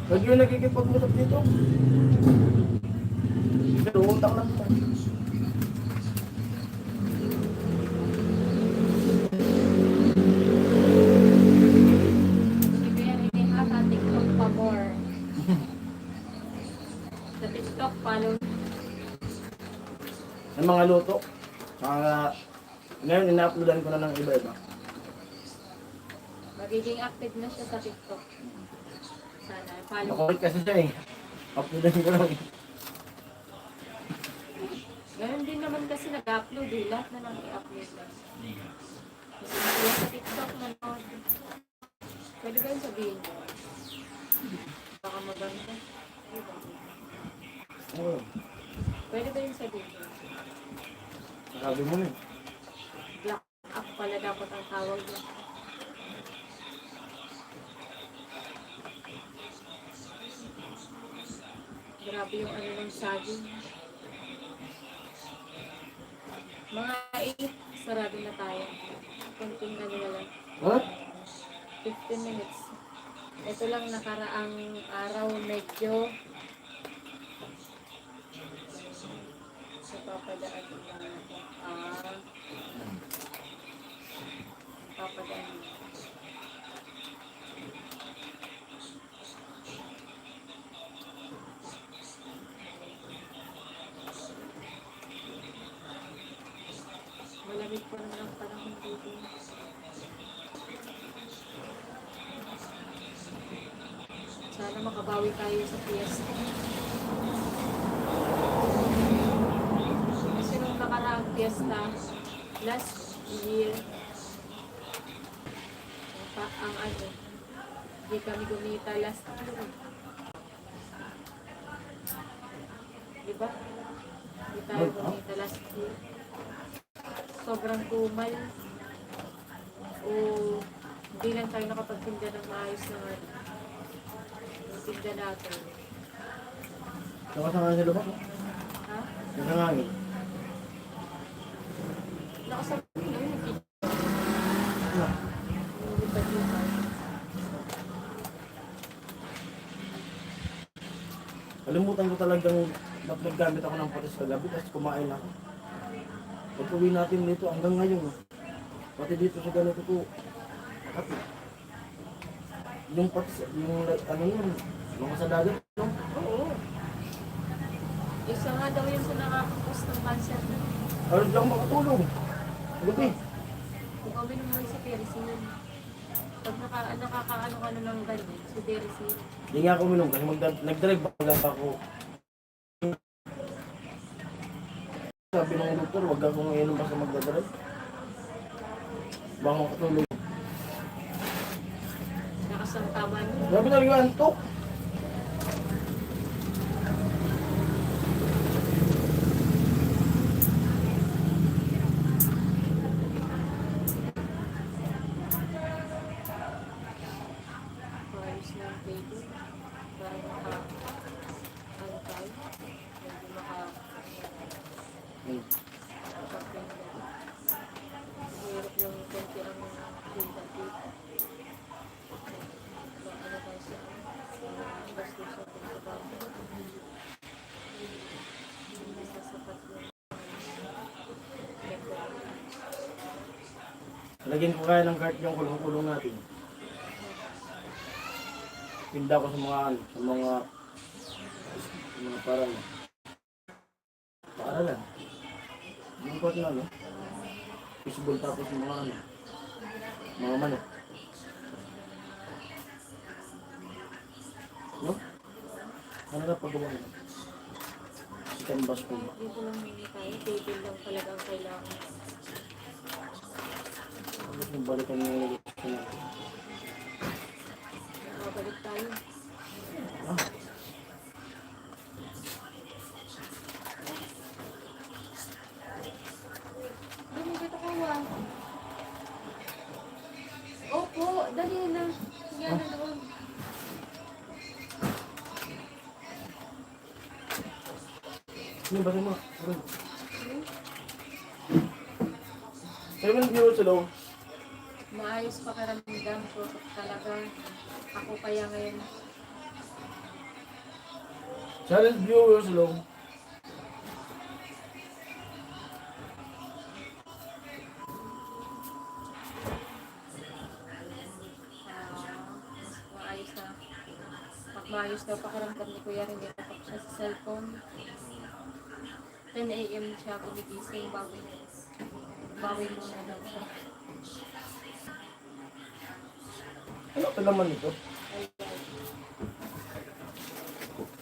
Pag yung nagkikipag-usap dito, pero utang lang ito. Hindi kaya rin sa TikTok pa more. Sa TikTok, follow. Ng mga luto. Mga, ngayon ina-uploadan ko na ng iba-iba. Magiging active na siya sa TikTok. Sana, follow. Makulit kasi siya eh. Uploadan ko lang eh. Ganun din naman kasi nag-upload eh. Lahat na lang i-upload lang. Kasi sila sa TikTok na nood. Pwede ba yung sabihin ko? Baka maganda. Oo. Pwede ba yung sabihin ko? Sabi mo na eh. Black up pala dapat ang tawag niya. Grabe yung ano ng saging. Mga 8, sarado na tayo. Kunting ano na lang. What? 15 minutes. Ito lang nakaraang araw medyo napapadaan ko lang ako. Napapadaan. Malamig pa naman ang panahon dito. Sana makabawi tayo sa fiesta. Kasi nung nakaraang fiesta, last year, ang ano, hindi kami gumita last year. Diba? Hindi tayo gumita last year. Sobrang tumal. O hindi lang tayo nakapagtinda ng maayos na ano. Yung tinda natin. Nakasangangin sa lubak? Ha? Nakasangangin. Nakasama ko yun. gamit ako ng patis sa gabi, tapos kumain ako. Pag-uwi natin dito hanggang ngayon, pati dito sa ganito ko, at yung patis, yung ano yun, mga sa dagat, no? Oo. Isa nga daw yun sa nakakakos ng cancer. Ano lang makatulong? Gabi. Kung kami naman si Pericin. Pag nakakaano ka na ng ganyan, si Pericin. Hindi nga ako uminom kasi nag-drive ako. Sabi ng doktor, huwag akong inom basta magdadrive. Baka makatulog. Nakasamtaman. Sabi na yung antok. Ayos na yung baby. Parang ano tayo. Hindi hirap yung konti ang kita-kita. So, ano tayo sa bastos sa pagkabago. Hindi sasapat yung Lagyan ko kaya ng cart yung kulong-kulong natin. Tinda ko sa mga parang paaralan. Yung cart na, no? Fishbowl tapos yung mga manok. No? Ano na paggawa mo? Canvas ko ba? dito lang muna tayo. Table lang talaga ang kailangan. Tapos yung balikan yung lagay natin. Mabalik tayo. Ah, Dali, dito ko ah. Opo, dali na. Yan na doon. ano ba mo? 7 viewers hello. Maayos pakiramdam ko talaga. Ako kaya ngayon. Challenge viewers hello. Maayos na. Pag maayos daw pakiramdam ni Kuya rin, natapak siya sa cellphone. 10 a.m. siya gumigising, bawi muna daw siya. Ano ito naman ito?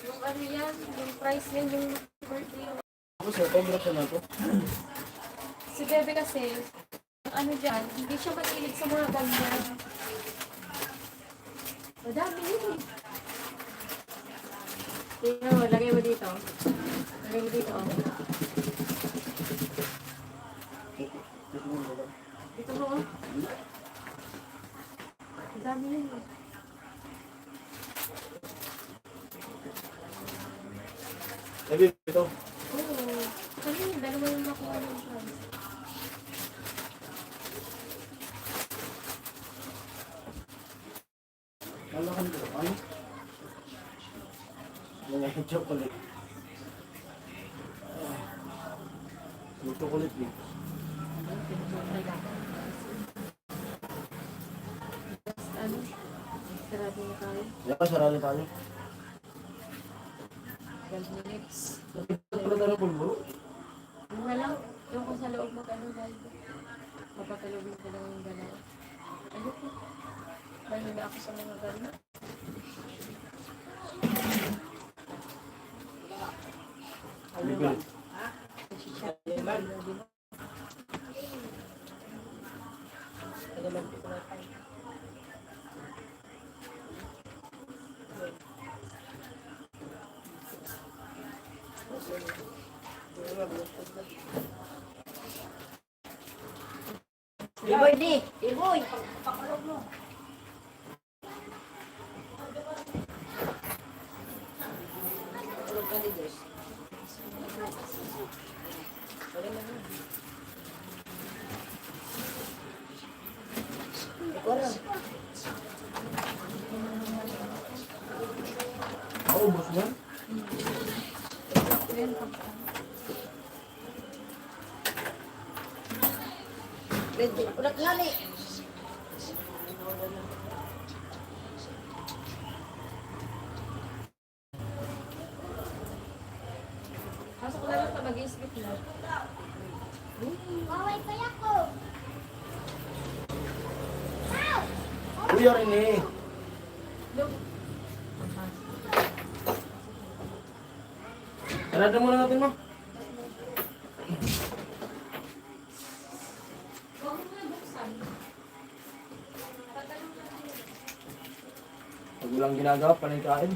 Yung ano yan, yung price yan, yung birthday. Ako sir, autograph na ito. Si Bebe kasi, yung ano dyan, hindi siya makilig sa mga ganyan. Madami yun eh. Tingnan mo, lagay mo dito. Lagay mo dito. Dito mo. Ang dami yun eh. Sabi ito. Oo. Kanina, dalawa yung nakuha ng price. Kala ka nito. Ano? Mga chocolate. Yung chocolate din. Ano? Sarado na tayo. Yan, sarali tayo. 12 minutes. Pala tayo ng pulburo. Wala lang. Yung kung sa loob mag-ano dahil mapapalugin ko lang yung galaw. Ano po? Dahil na ako sa mga galaw. Bibili. Iboy di! Iboy! Pakulog mo! Pakulog ka di, Diyos. Ikaw rin. Ako, boss yan. Then, pag Pwede. Ulat nga ni. Pasok na lang pa, mag-i-sleep na. Bawal kaya ko. Kuya rin eh. Look. Sarado muna natin mo. Huwag mo na buksan. Pag walang ginagawa, panay kain.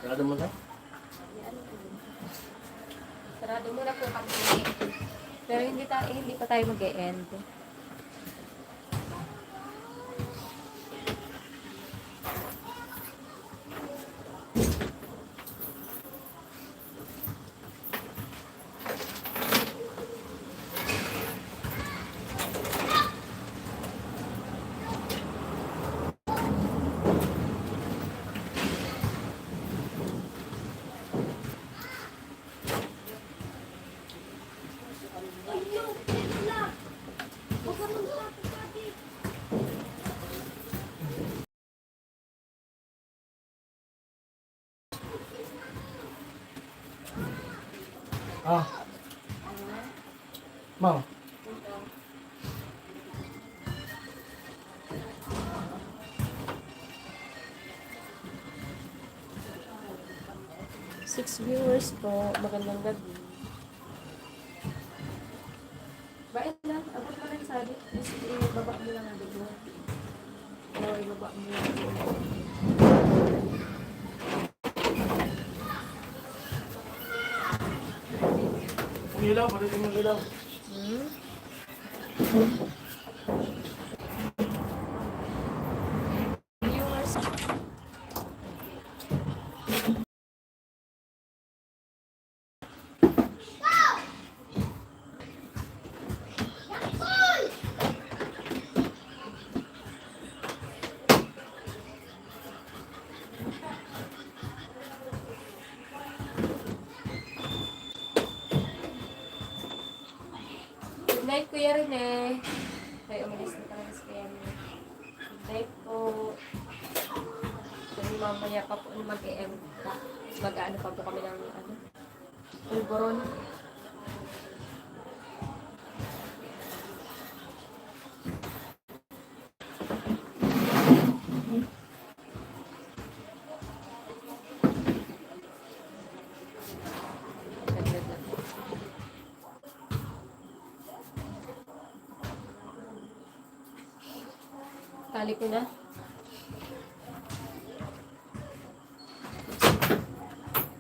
Sarado mo na. Sarado muna po kami. Pero hindi pa tayo mag-e-end. Ah. Ma'am. Six viewers po. Magandang gabi. Bait lang. Abot mo lang sabi. Ibaba mo lang ang video. Oo, ibaba mo lang. Ang ilaw, palitin mo ang ilaw. Viewers. Good night, Kuya Rene. Ay, umalis na talaga si Kuya Rene. Good night po. Kasi mamaya pa po mag-e-M pa. Mag-ano pa po kami ng ano. Pulboron. Tali ko na.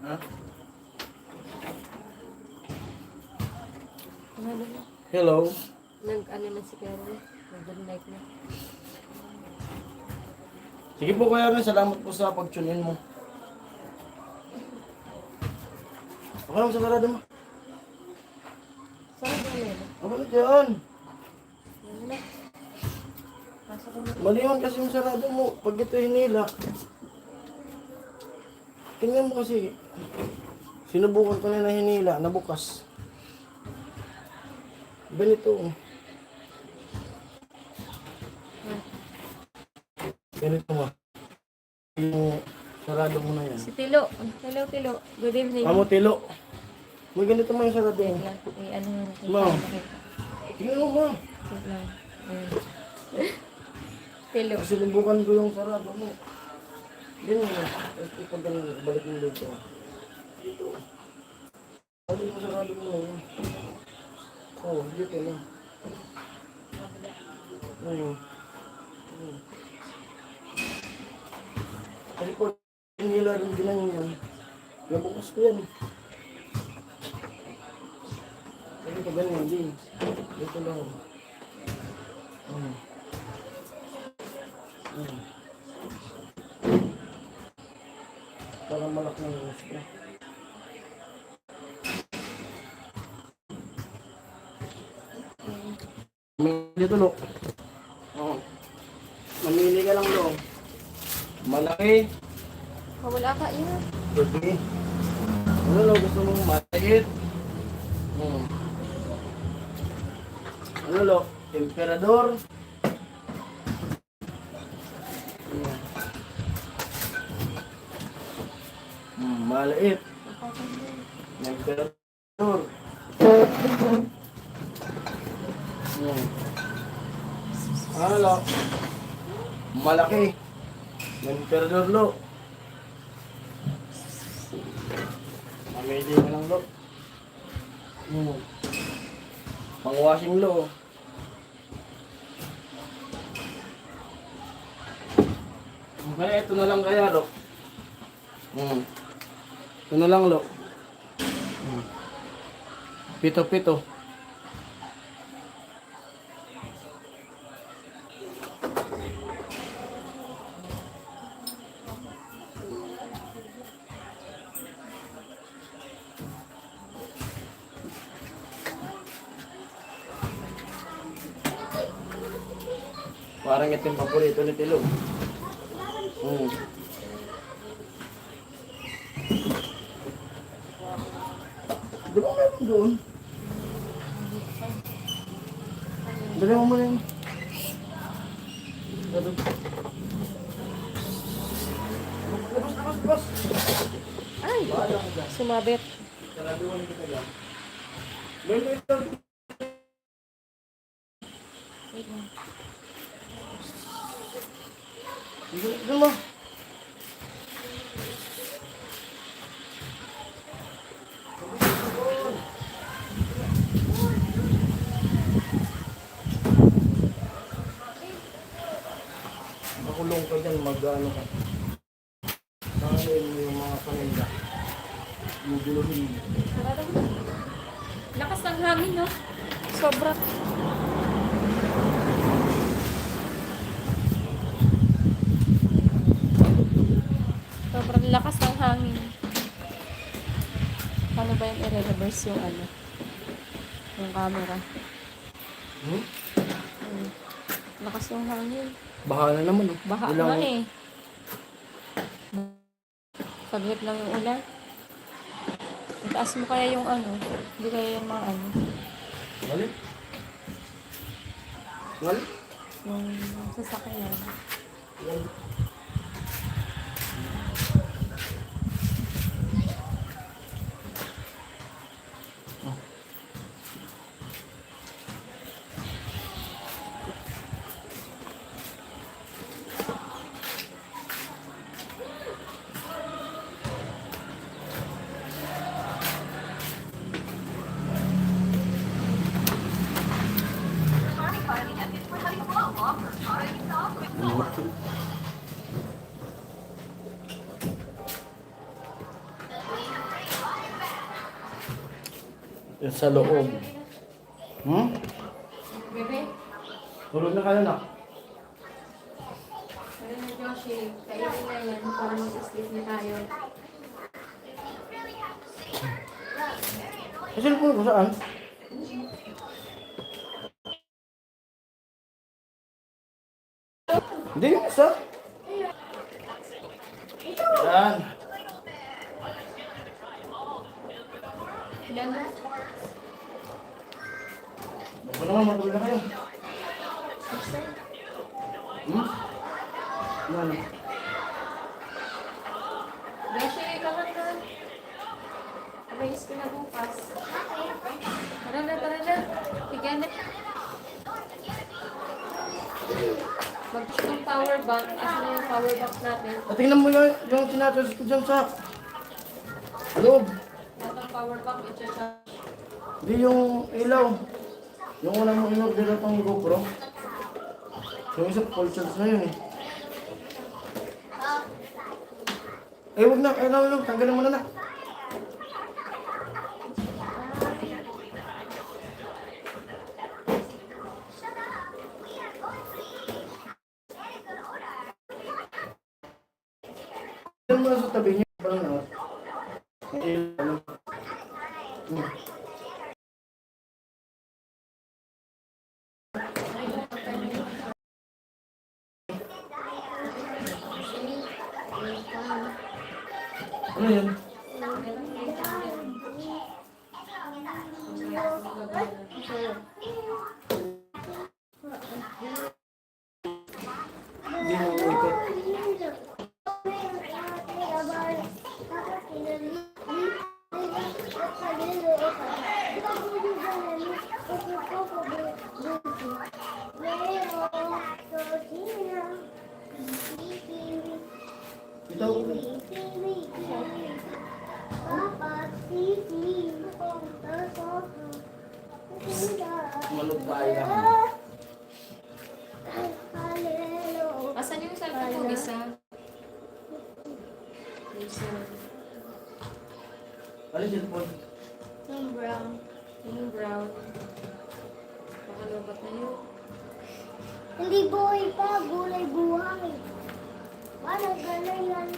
Ha? Ano na? Hello. Nag-ano na si Kuya Rene. Nag-good night na. Sige po Kuya Ren, salamat po sa pag-tune in mo. Okay lang sa sarado mo. Saan ka na? Abalik yan. Ano na? Pasok ko na. Maliwan kasi yung sarado mo. Pag ito hinila. Tingnan mo kasi. Sinubukan ko na hinila. Nabukas. Ganito. Ganito mo. Yung sarado mo na yan. Si Tilo. Hello, Tilo. Good evening. Amo tilo. May ganito mo yung sarado Wait mo. lang. May ano na natin. Ma'am. Tingnan mo ma. Wait lang. Ayan. Tilo. Kasi sinubukan ko yung sarado mo. Ganyan mo. Tapos ipag balik mo dito. Dito. Ano mo sarado mo na yun? Oo, dito na. Ayun. Ayun. Kasi ko, nila rin din yan. Nabukas ko yan. Kasi ko ganyan din. Dito lang. Parang malaki ng gusto. Dito lo. Oh. Mamili ka lang lo. Malaki. Wala ka yun. Gabi. Ano lo gusto mong maliit? Ano lo? Emperador. Maliit. Emperador. Ano lo? Malaki. Emperador lo. Mamili ka lang lo. Pang-washing lo. Kaya ito na lang kaya lo. Ito na lang lo. Pito-pito. Parang ito yung paborito ni Tilo. Di ba meron doon? Dali mo muna yun. Labas. Ay! Sumabit. Saraduhan kita dyan. Meron ito. Wait lang. Ito mo. Makulong ka dyan, mag-ano ka. Tanganin mo yung mga paninda. Muguluhin. Lakas ng hangin, no? Sobra. Sobrang lakas ng hangin. Paano ba yung i-reverse yung ano? Yung camera. Lakas ng hangin. Baha na naman. Oh. Baha Ilang- na eh. Saglit lang yung ulan. Itaas mo kaya yung ano. Hindi kaya yung mga ano. Mali? Mali? Yung sasakyan. Mali? Yung sa loob. Bebe, Tulog na kayo na. ano na Joshi? Kainin na yan para mag-sleep na tayo. Kasi po ko saan? Hindi, isa. Yan. Ilan na? Ako naman, matulog na kayo. Yan. Joshi, kaman na. Arrange ko na bukas. Tara na. Tigyan na. Mag-check ng power bank. Asan na yung power bank natin? Tingnan mo yung tinatas ko dyan sa loob. Lahat ng power bank, i-charge. Hindi yung ilaw. Yung unang mo in-order na itong GoPro. Yung isa, full charge na yun eh. Wag na. Lang. Tanggalin mo na. Yan mo na sa tabi niyo. Parang ano. Ano. Ano yan? Hindi mo ikot. Ito. Malog tayo lang. Asan yung cellphone ko, isa? Isa. Ano yung cellphone? Yung brown. Yung brown. Baka lobat na yun. Hindi buhay pa, gulay buhay. Ano gano'n yan?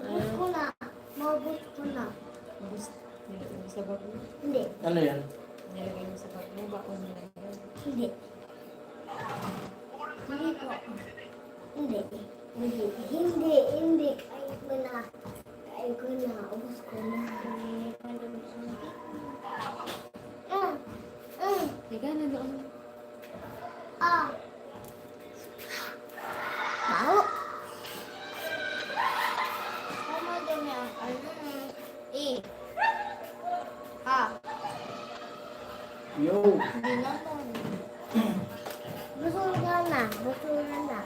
Mabot ko na. Mabot ko na. Nilagay mo sa bag mo. Hindi. Ano yan? Nilagay mo sa bag mo. Bako nilagay. Hindi. Hindi po. Hindi. Hindi. Hindi. Hindi. Kaya ko na. Kaya ko na. Ubus ko na. Higa na doon. Ah. Mau. Tama din yan. Ah. Yo. Hindi naman. Busura na. Busura na.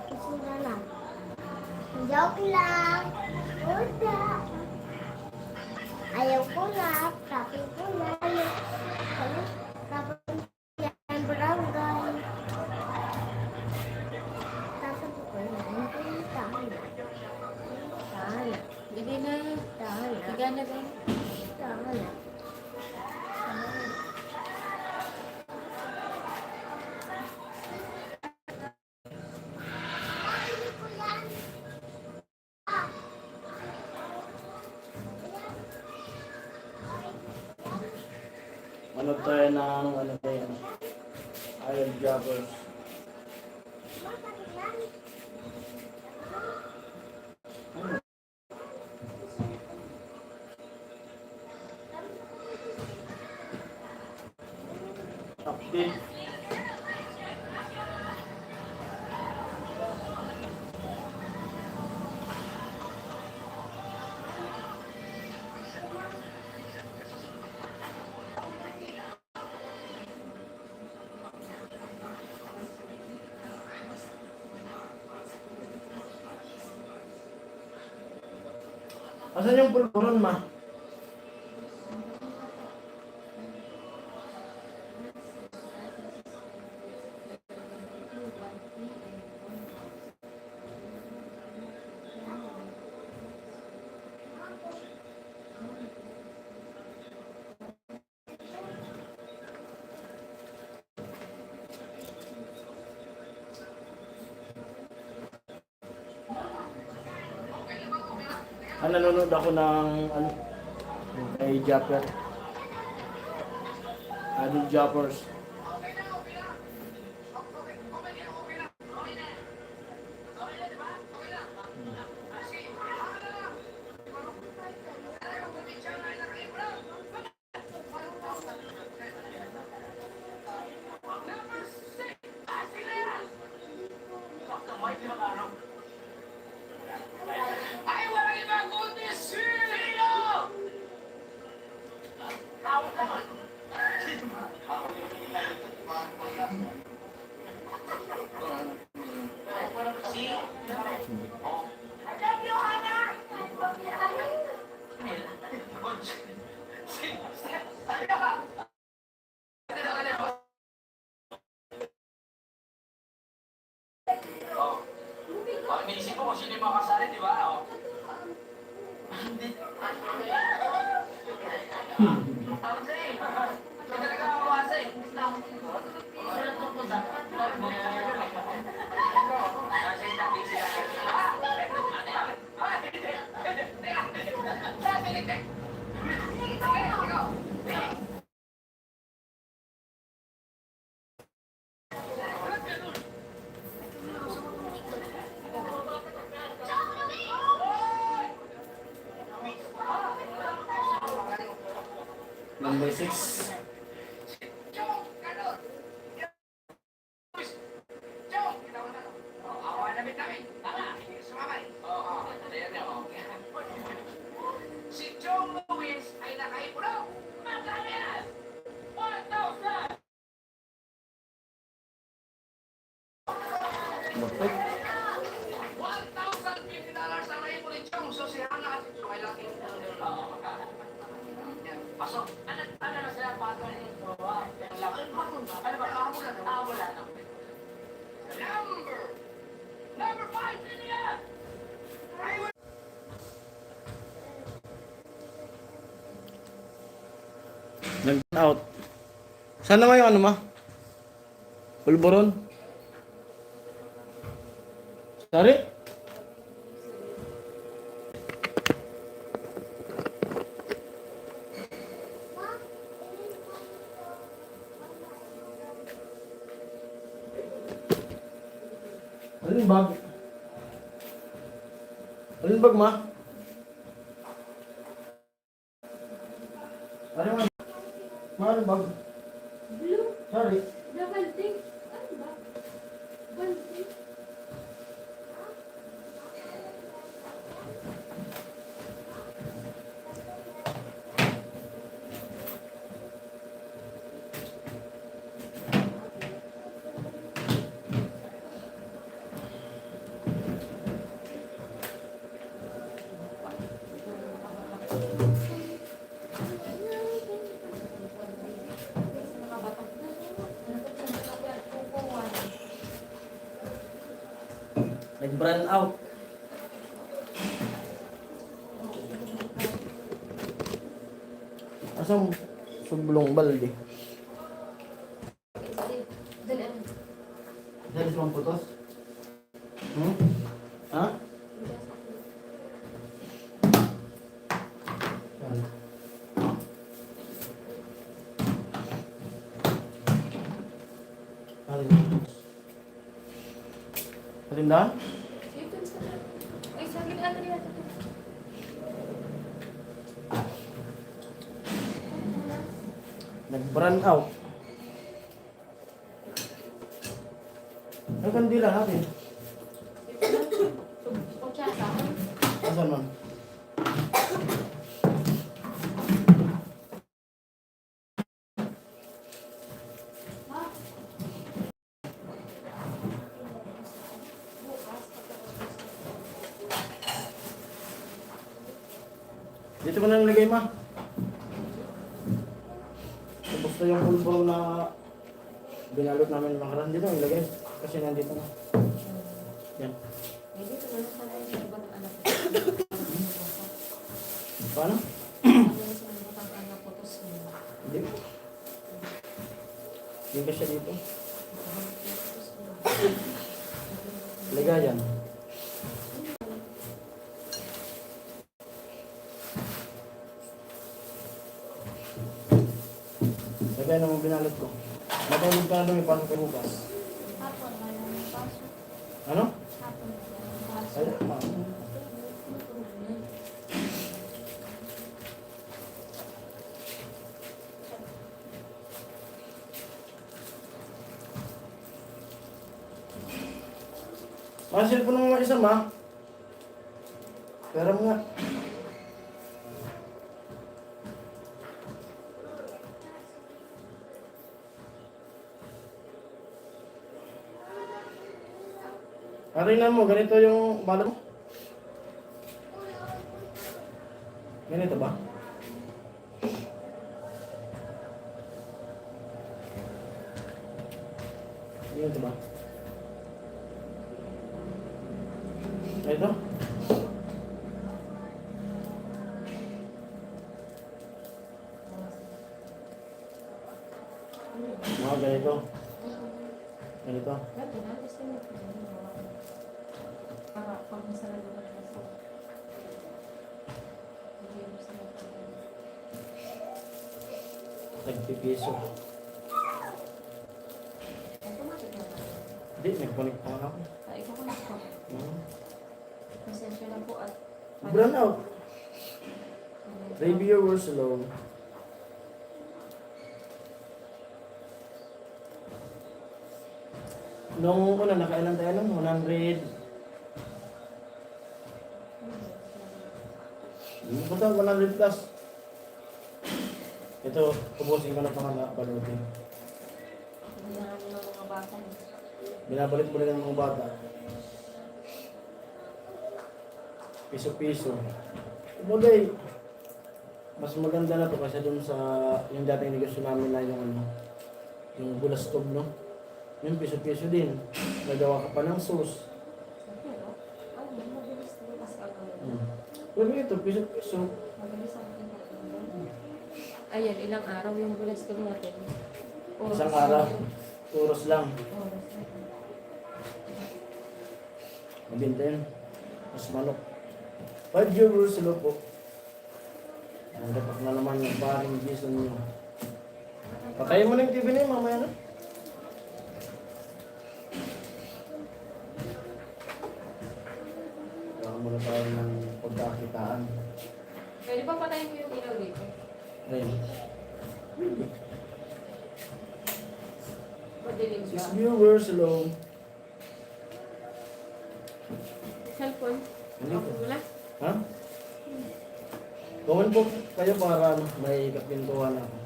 Busura na. Joke lang. Uda. Ayaw ko na. Sabi ko na. Tapos yan barangay. Tapos ko na. Tahan. Tahan. Dali na. Tahan. Higa na doon. Tahan. Ano tayo ng ano tayo? Iron joggers. Update. Asan yung pulburon, ma? Nanonood ako ng ano kay Japper. Idol Joppers. Iniisip ko kung sino yung makasali, di ba? Oh. Number 6. Si John Lewis ay nakaipulaw. Magkano yan? 1,000! Bakit? $1,050 ang naipon ni Chong. So si Hana at si Chong ay laki. Pasok. Ano na sila pato nito? Ano ba? Kamulan. Number 5 din yan! Nag-out. Saan naman yung ano ma? Pulburon? Sorry? Alin bag? Alin bag ma? Alin bag? Ma, alin bag? Blue, Sorry. double thing. Ano ba? One thing. Nag-brand out. Asang sublong balde? Dali, ano? Dalis mong putos? Hmm? Ha? Yan. Patindahan? Ito, isa. Ay, sa akin, ano yan? Nag-brand out. Ay, kandila natin. Kutsasa. Asan man? Dito mo na nilagay ma. Tapos na yung pulbong na binalot namin yung makaran. Dito nilagay. Kasi nandito na. Yan. May dito na lang pala yung ibang anak ko. Paano? Ano na sa mga batang anak ko, tapos Hindi. Hindi ka siya dito. Lagayan. Magkano ang binalot ko? Matulog ka na lumipasok ka bukas. Hapon, wala nang pasok. Ano? Hapon, wala nang pasok. Ay, ma'am. Masil po naman isa, ma. Pera mo nga. Arinan mo, ganito yung bala mo. Ganito ba? Ganito ba? Ito? Mga ganito. Ganito. Gato na, gusto mo. Para pag masarap na kasi. Hindi mo sila Nagpipiso. automatic na. Hindi, nag-connect pa nga ako. Ikaw ko na po. Pasensya na po at Brown out. Review your words alone. Nung una, nakailan tayo nun? 100. Punta, 100 plus. Ito, ubusin ko na pangalan palutin. hindi na namin ng mga bata. Binabalik-balik ng mga bata. Piso-piso. Kumulay. Mas maganda na to kasi dun sa yung dating negosyo namin na yung ano, yung bulastob, no? Yung piso-piso din. Nagawa ka pa ng sauce. Pero, mabilis din kasi ako. Pero ito, piso-piso. Mabilis ako din. Ayan, ilang araw yung bulas ko natin. Isang araw. Turos lang. Oras. Mabinta yun. Mas manok. 5 euros sila po. Ang dapat na naman yung paring Jason nyo. Patayin mo na yung TV na yun, mamaya na. Kailangan muna tayo ng pagkakitaan. Pwede ba patayin ko yung ilaw dito? Ayun. Madilim 6 siya. viewers, hello. Cellphone? Hindi Ako po. wala? Ha? Comment po kayo para ano, may kapintuhan ako.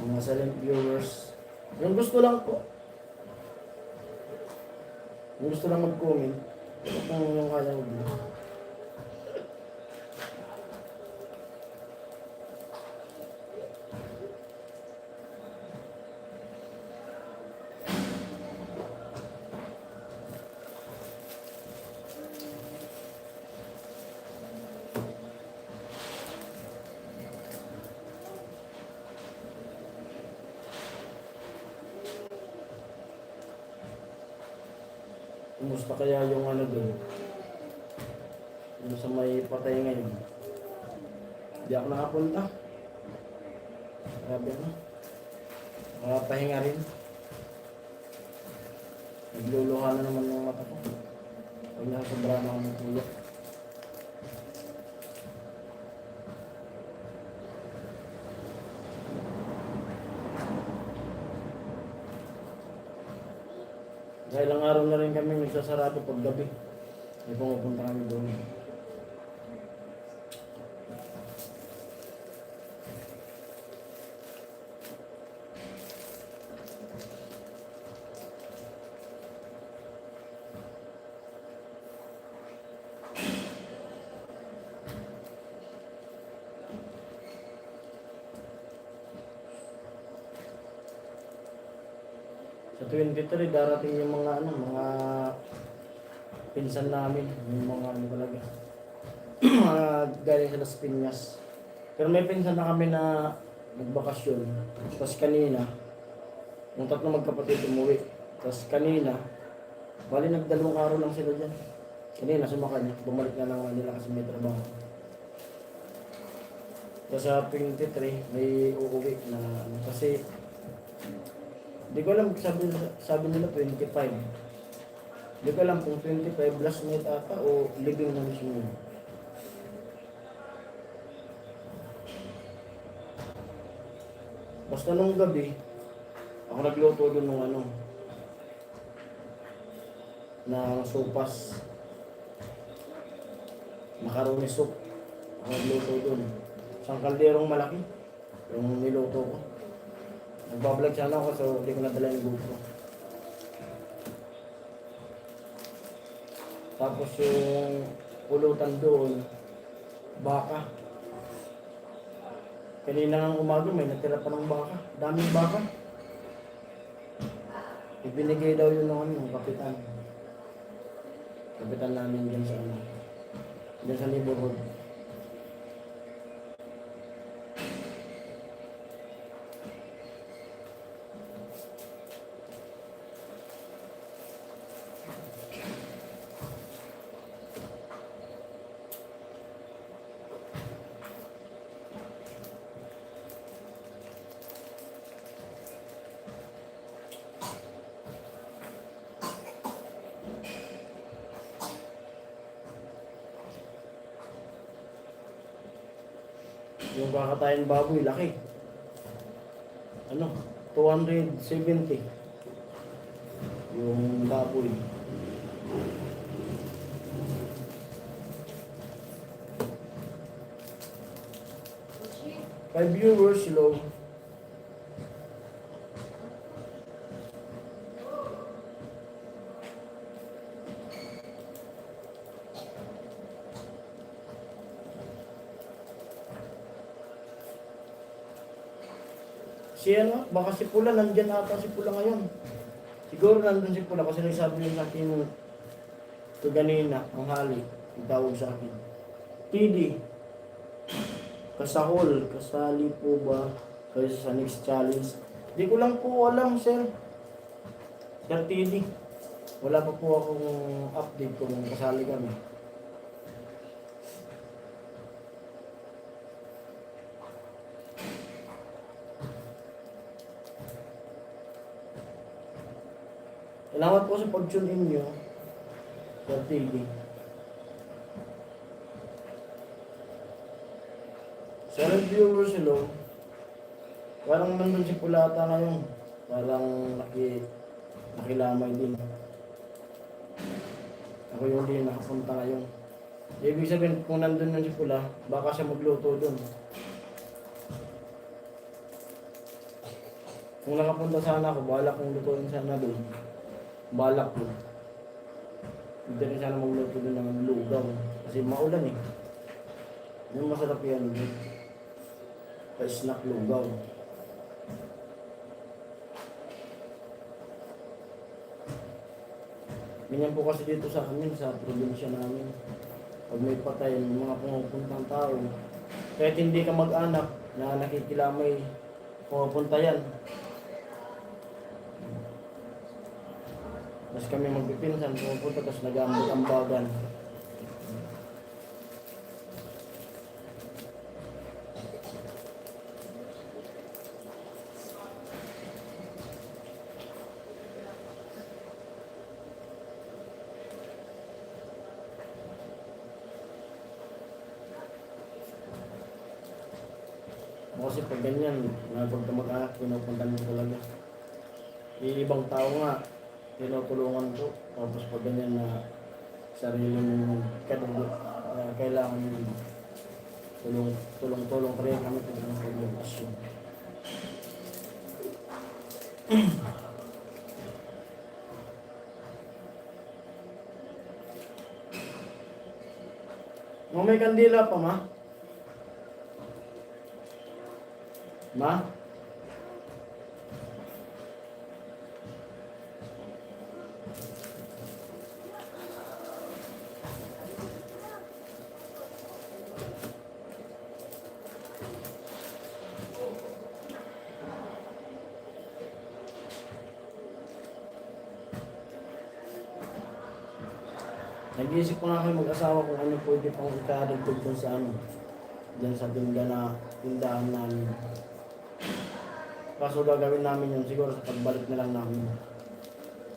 Mga silent viewers. Yung gusto lang po. Yung gusto lang mag-comment. Kung yung kaya mo. Kumusta kaya yung ano doon? Yung sa may patay ngayon. Hindi ako nakapunta. Grabe ano. Makapahinga rin. Nagluluha na naman yung mata ko. Huwag na sobra na akong tulog. Dahil ilang araw na rin kami nagsasarado pag gabi. May pumupunta kami doon. Sa 23 darating yung mga ano, mga pinsan namin, yung mga ano talaga. Mga galing sa Las Piñas. Pero may pinsan na kami na nagbakasyon. Tapos kanina, yung tatlo magkapatid umuwi. Tapos kanina, bali nagdalawang araw lang sila dyan. Kanina sumakay niya, bumalik na lang nila kasi may trabaho. Tapos sa 23, may uuwi na ano, kasi di ko alam, sabi nila 25. Di ko alam kung 25 last night ata o living na mismo yun. Basta nung gabi, ako nagluto doon ng ano, na sopas. Macaroni soup. Ako nagluto doon. Isang kalderong malaki, yung niluto ko. Nagbablog sana ako, so hindi ko nadala yung GoPro. Tapos yung pulutan doon, baka. Kanina ng umaga may natira pa ng baka. Daming baka. Ibinigay daw yun ng kapitan. Kapitan namin dyan sa ano. Dyan sa neighborhood. Yung kakatayin baboy, laki. Ano? 270. Yung baboy. Kay viewers, hello. Si ano, baka si Pula, nandyan ata si Pula ngayon. Siguro nandun si Pula kasi nagsabi niya sa akin ito ganina, ang hali, ang tawag sa akin. TD, kasahol, kasali po ba kayo sa next challenge? Di ko lang po alam, sir. Sir TD, wala pa po akong update kung kasali kami. Salamat po sa pag-tune in nyo. Sir TV. Sir viewers, hello. Parang nandun si Pulata ngayon. Parang nakilamay din. Ako yung din nakapunta ngayon. Ibig sabihin, kung nandun yun si Pula, baka siya magluto dun. Kung nakapunta sana ako, balak kong lutuin sana dun. Balak ko. Hindi rin sana magluto doon ng lugaw. Kasi maulan eh. Yung masarap yan. Pa-snack lugaw. Ganyan po kasi dito sa amin, sa probinsya namin. Pag may patay, yung mga pumupuntang tao, kahit hindi ka mag-anak na nakikilamay, pumupunta yan. Mas kami magpipinsan, pumupunta, tapos nag-ambagan. Kasi pag ganyan, pag mag-anak, pinupuntan mo talaga. Ibang tao nga, tinutulungan ko. Tapos pag ganyan na sariling kadugo, kailangan tulong-tulong pa rin kami kung ano mag-asyon. May kandila pa, ma? Ma? Nag-iisip ko nga kayo mag-asawa kung ano pwede pang ikadagdag dun sa ano, dyan sa tindahan namin. Kaso gagawin namin yun siguro sa pagbalik na lang namin.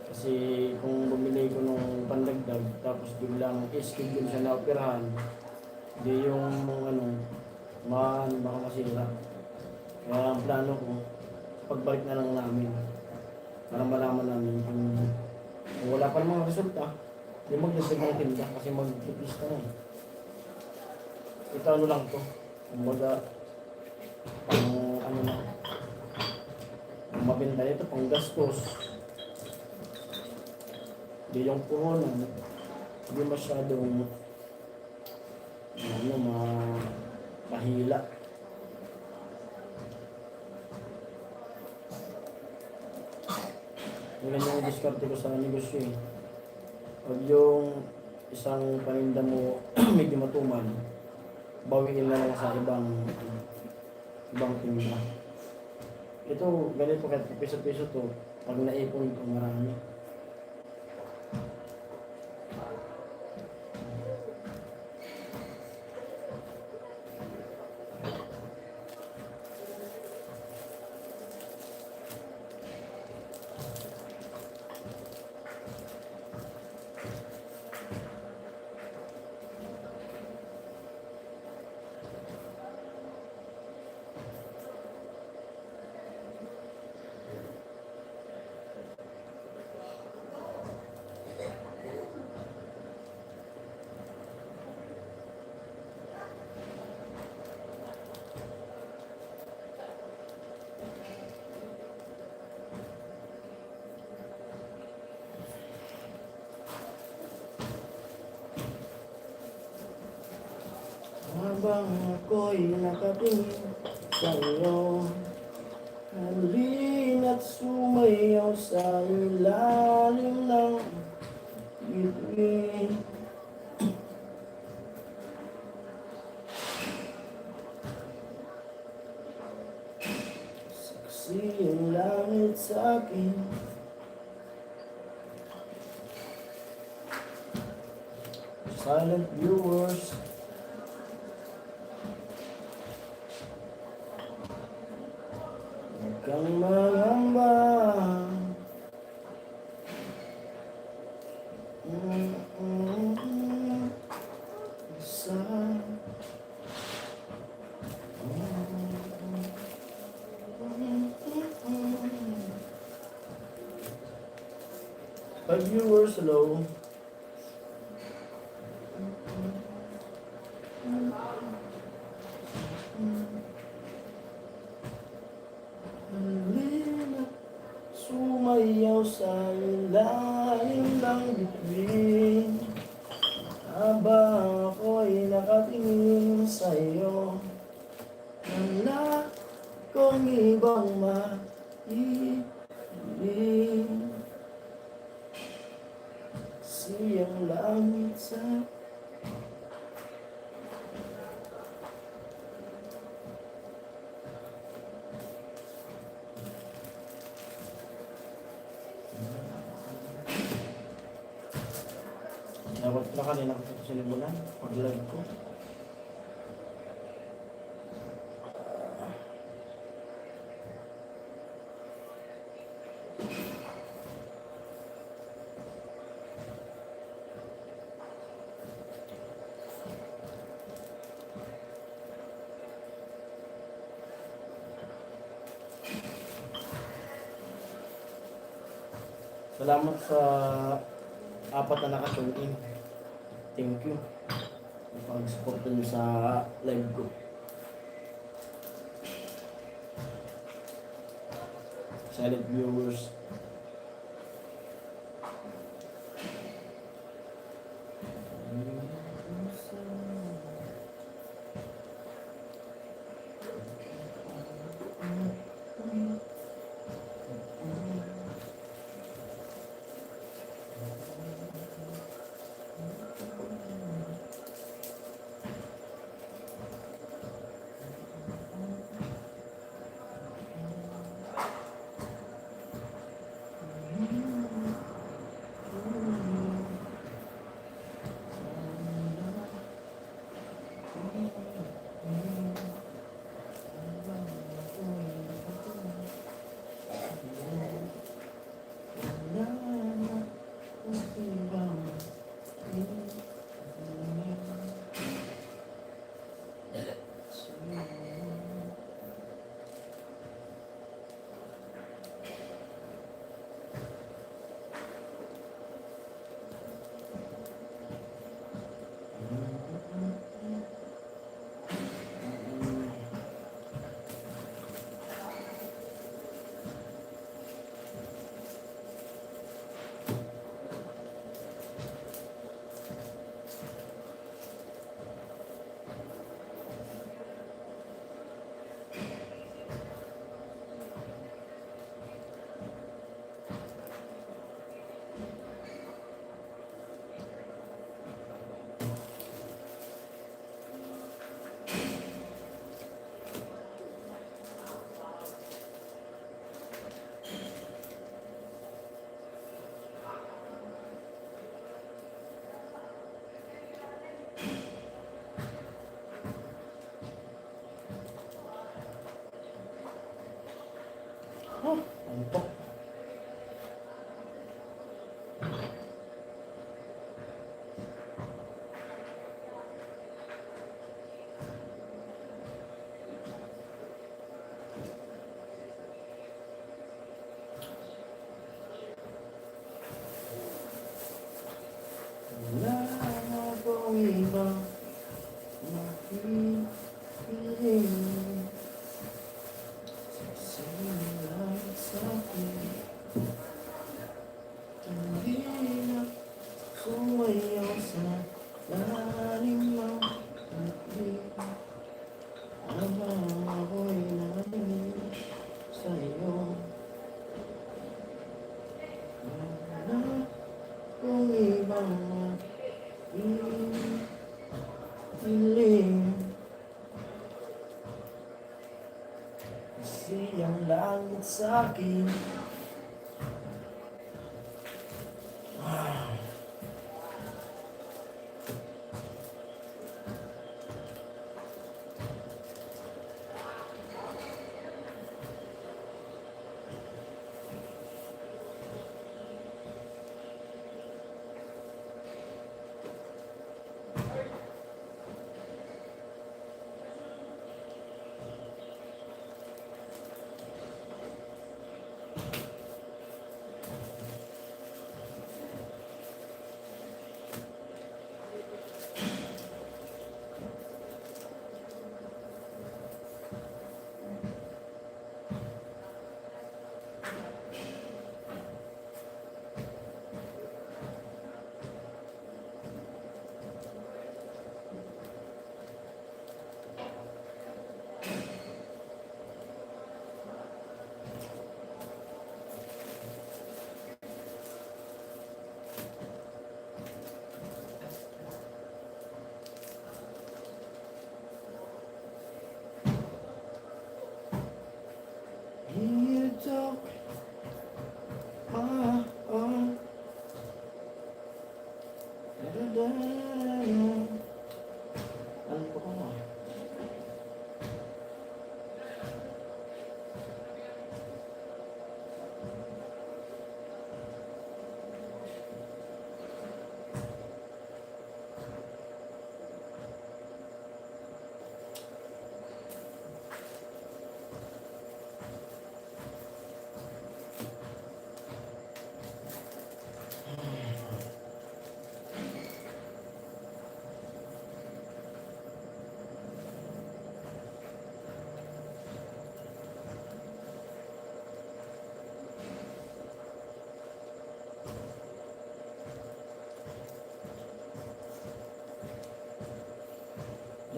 Kasi kung bumili ko nung pandagdag, tapos biglang schedule siya na operahan, hindi yung baka masira. Kaya ang plano ko, pagbalik na lang namin. Para malaman namin kung wala pa namang resulta, hindi magdasig ng tinda kasi mag-tipis ka na. Ito lang to. Kumbaga, mabenta ito, pang gastos. Hindi yung puhunan. Hindi masyadong mahila. Yan yung diskarte ko sa negosyo eh. Pag yung isang paninda mo medyo matumal, bawiin na lang sa ibang tinda. Ito, ganito kahit piso-piso to, pag naipon ito marami. Habang ako'y nakatingin sa iyo, halina't sumayaw sa ilalim ng bituin. Saksi ang langit sa akin, silent viewers. Kang mangamba, isa, 5 viewers, hello. Sumayaw sa ilalim ng bituin, habang ako'y nakatingin sa iyo. Wala kong ibang maiiling, siyang langit sa dapat na kanina ko sa sinimulan, pag-live ko. Salamat sa 4 na naka-tune in. Thank you. Pag-support nyo sa live ko. Silent viewers. Oh, antok. Wala na akong ibang makikinig. Silang sa'kin, hindi na sumayaw sa lalim ng tubig. Habang ako'y narinig sa'yo, wala kung ibang makikinig. Kasi ang langit sa'kin, you talk, ah, ah, da-da-da. Ano po ko nga?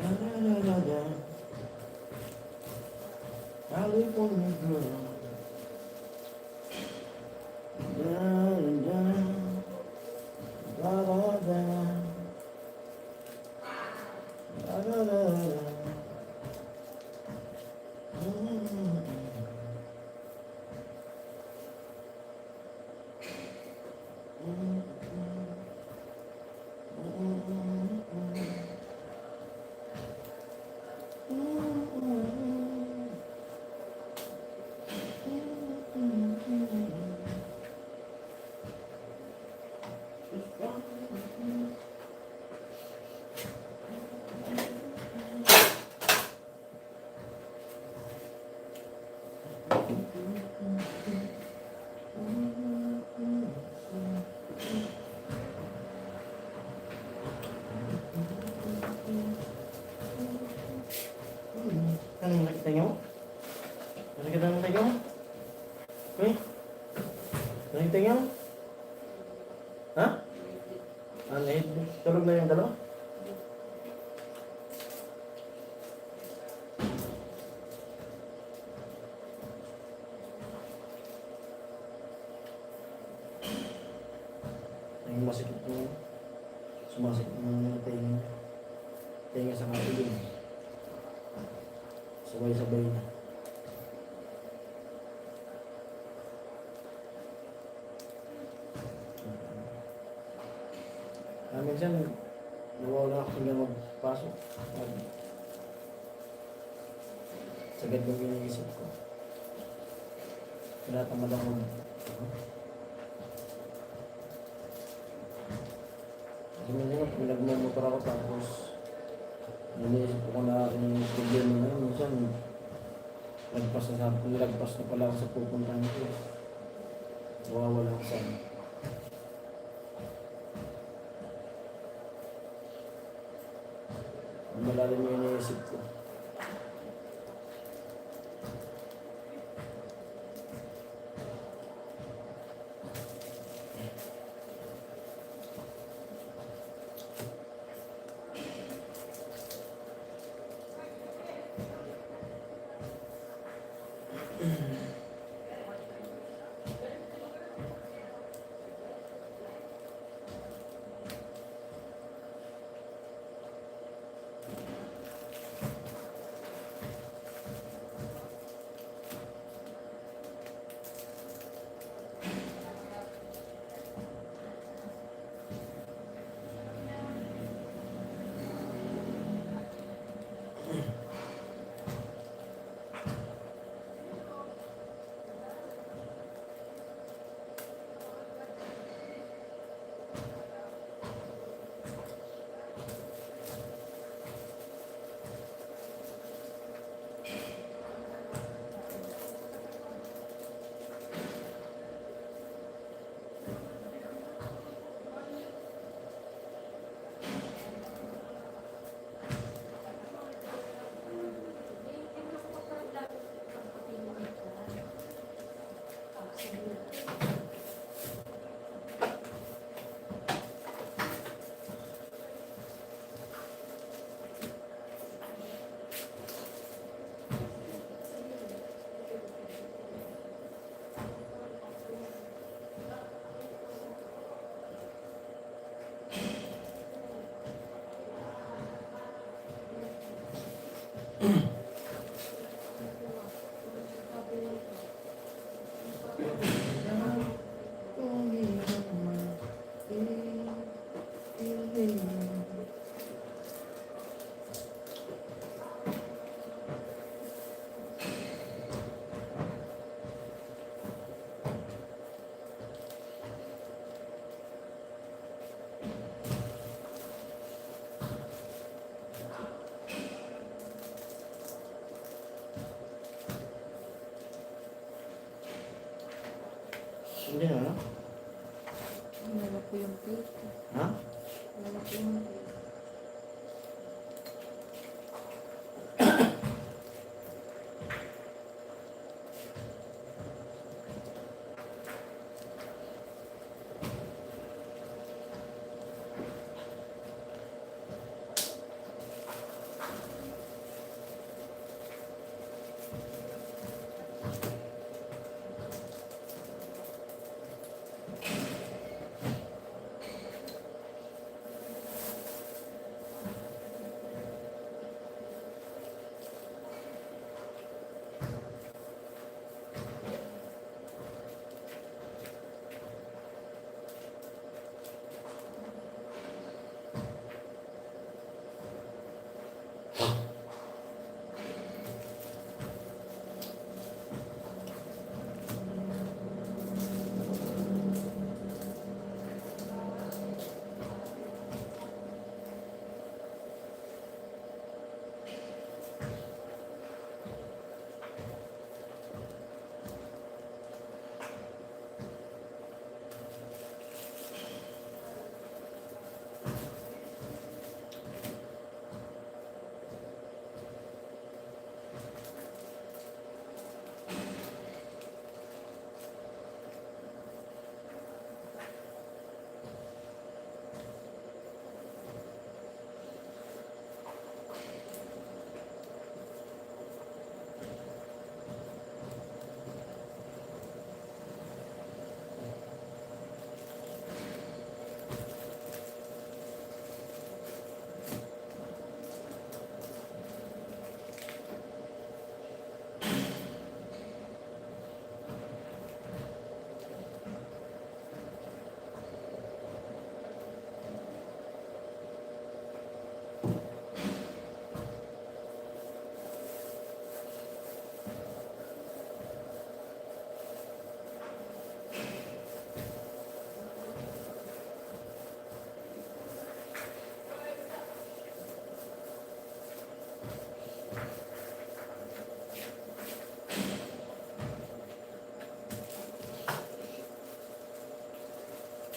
Da-da-da-da-da. California girl. Da-da-da. Da-da-da. Da-da-da-da. Ano yung nakita nyo? Nakita nyo? Okay? Nakita nyo? Ha? Tulog na yung dalawa? Yung masikip mo. Sumasikip mo yung tenga. Tenga sa kapilin. Sabay-sabay na. Minsan, nawawala ako hanggang magpasok. Sagad yung iniisip ko. Tinatamad ako. Kasi minsan pag nagmumotor ako tapos iniisip ko na yung problema na yun. Minsan, nilagpas na pala ako sa pupuntahan ko. Nawawala ako sa malalim yung iniisip ko. Hindi na, no? Wala po yung plate. Ha? Wala po yung plate.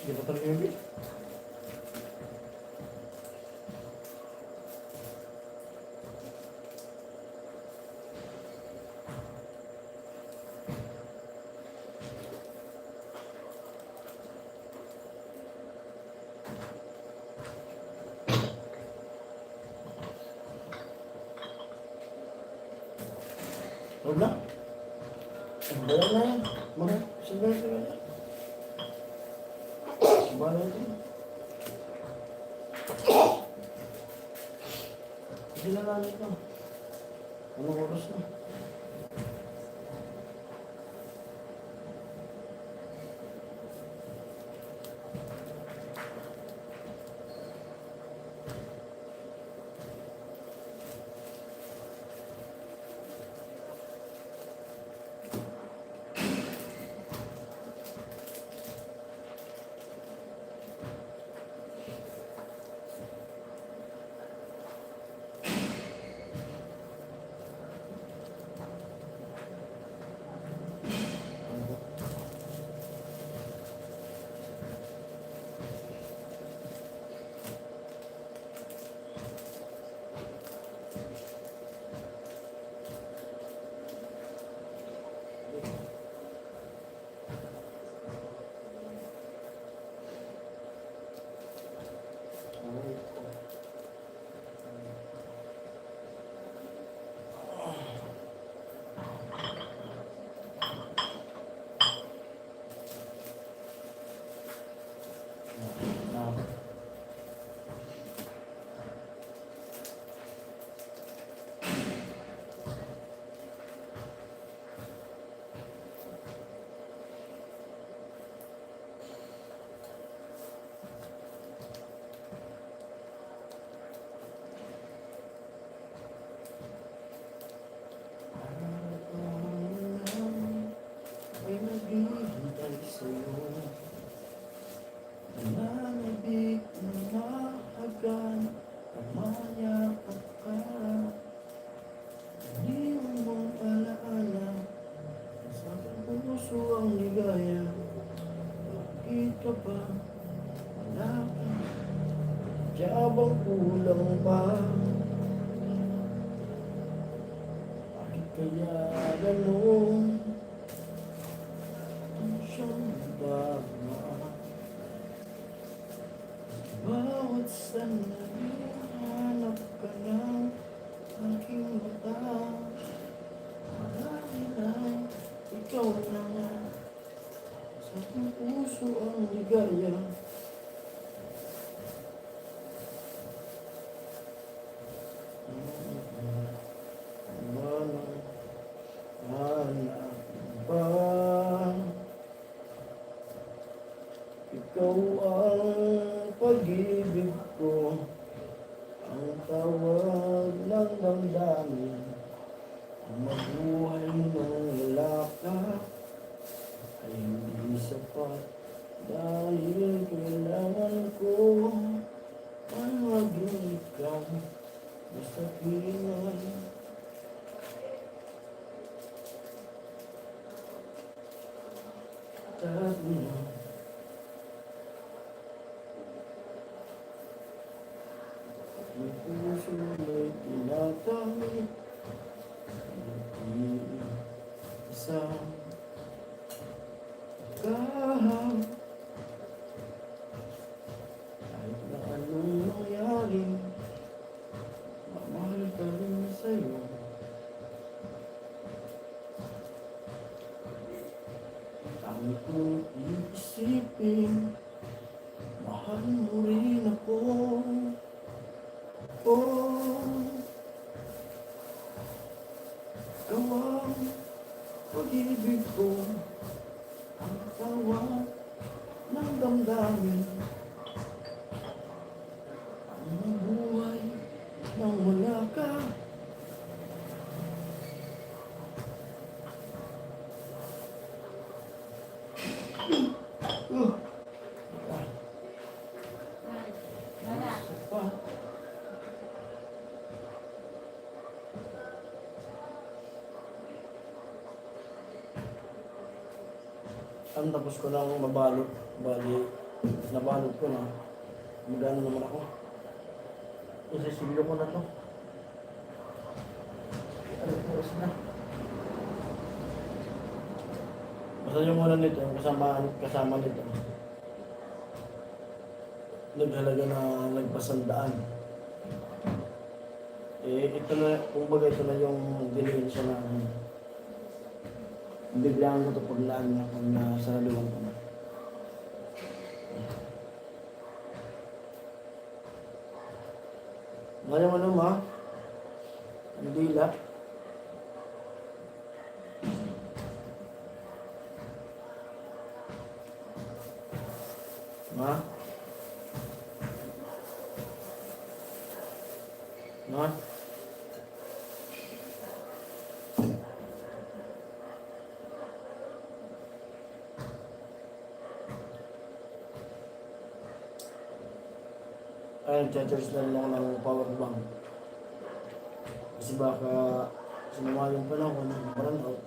Hindi pa talaga yung bill. Huwag na. Bayan na yan. Mga, sige. Bayan na yan. Hindi na namin ito. Anong oras na? Ay naghihintay sa'yo. Nananabik na mahagan, pamayakap ka. Hindi mong alaala, sa puso ang ligaya. Bakit ka ba wala ka? Diyabang kulang pa. Bakit kaya ganun? Siyang tama. Bawat sandali hanap ka ng aking mata. Marahil ay ikaw na nga. Sa aking puso ang ligaya. Hanap ba? Ikaw ang pag-ibig ko, ang tawag ng damdamin. Ang mabuhay ng wala ka ay hindi sapat, dahil kailangan ko ang maging ikaw. Basta pinay tabi na. Ang puso may tinatamit, isang kahap. Kahit na anong nangyari, mamahal ka rin sa'yo. Dami kong iisipin, mahal mo rin ako. Oh, ikaw ang pag-ibig ko, ang tawag ng damdamin. Ang buhay nang wala ka. Pa. Ang tapos ko lang mabalot, bali Nabalot ko na. Magano naman ako. Isisilyo ko na to. Ano oras na? Basta yung muna nito, yung kasama nito. Naghalaga na nagpasandaan. Eh, ito na, kumbaga ito na yung dilihin siya na biglaan ko ito paglaan niya kung nasa naluwan ko na. Ngayon ano ma? Ang dila. Ma? Ma? Ayun, chargers na rin ako ng power bank. Kasi baka sumama yung panahon, parang out.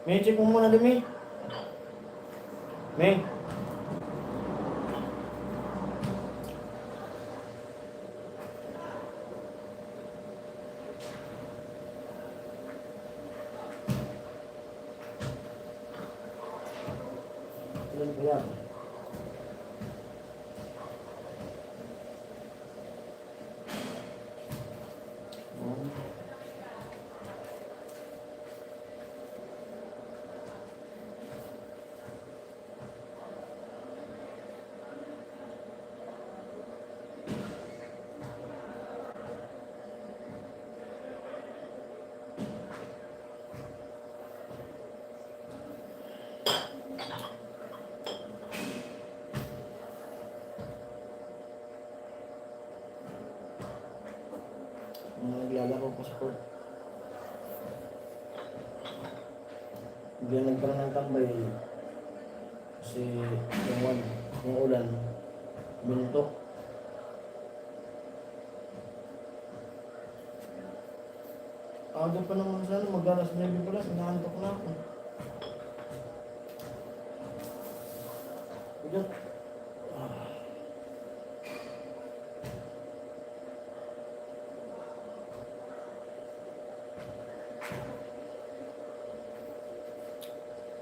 May check mo muna dumi. May. Ilan ko yan? Naglalaro ko sa court. Hindi na nagkaroon ng tambay. Kasi yung ulan, binuntok. Aga pa naman sana, mag-alas 9 pala, sinahantok na ako. Ugat.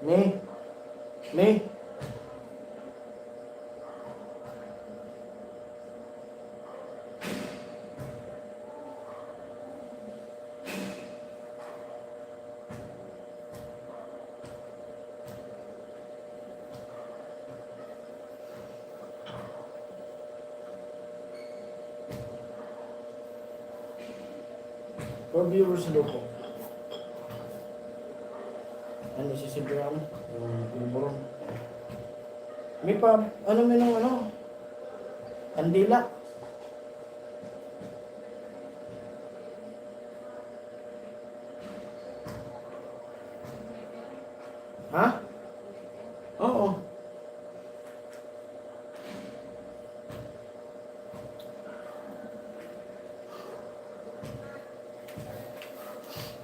May. For viewers loco. Ano si Sibramo? Yung buron. May pa, ano may nung ano? Andila. Ha? Oo.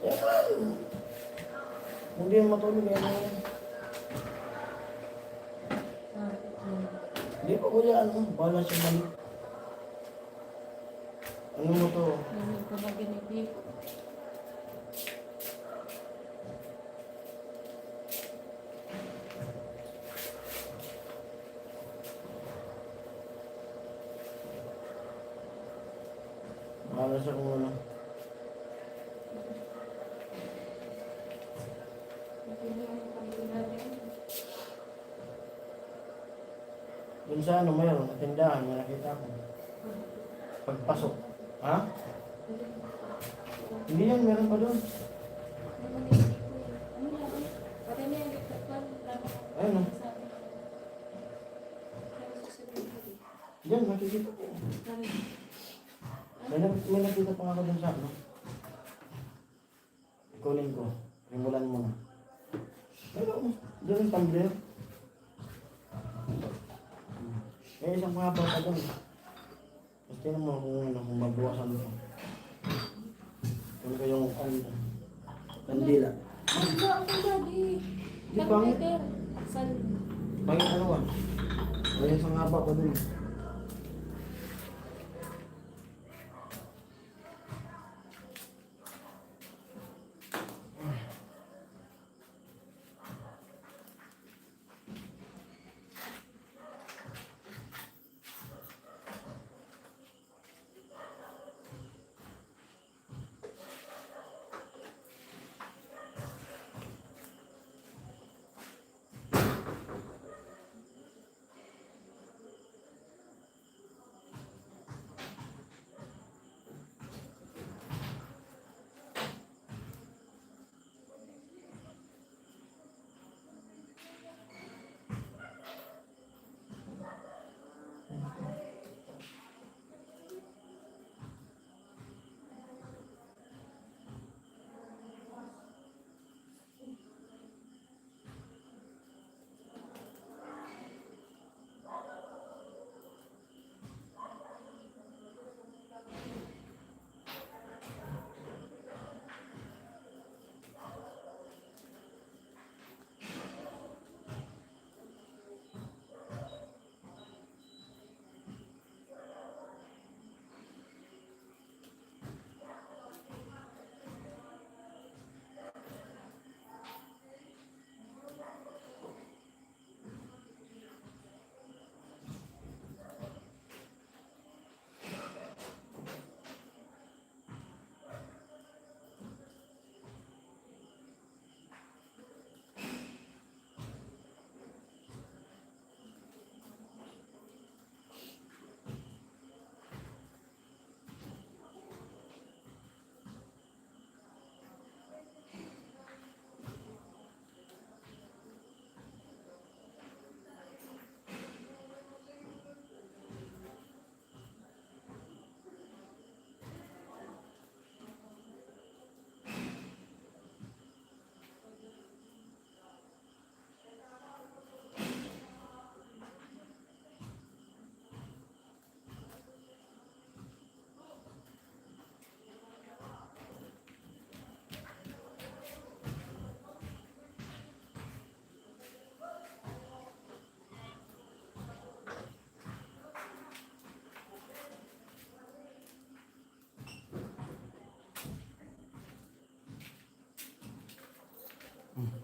Yan. Hindi yung matulog yan. Hindi pa kuya, bala siya balik. Ano mo to? Namin ko na ginibig. Bala siya kung ano. Dun sa ano mayroon, sa tindahan, may nakita ko. Pagpasok. Ha? Hindi yan, meron pa doon. Ayun o. Diyan, makikita ko. May nakita pa nga ako dun sa ano. Kunin ko. Simulan mo na. Pero, doon yung tumbler. Eh, isang mahaba pa doon. Tapos tinan mo kung mabuwasan mo. Kunin ko yung kandila. Ang ganda, di. Di pangit. Carpenter. Saan? Pangit ano ba? May isang haba pa doon.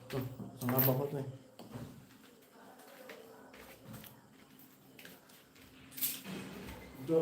Ito, isang haba ko ito eh. Ito.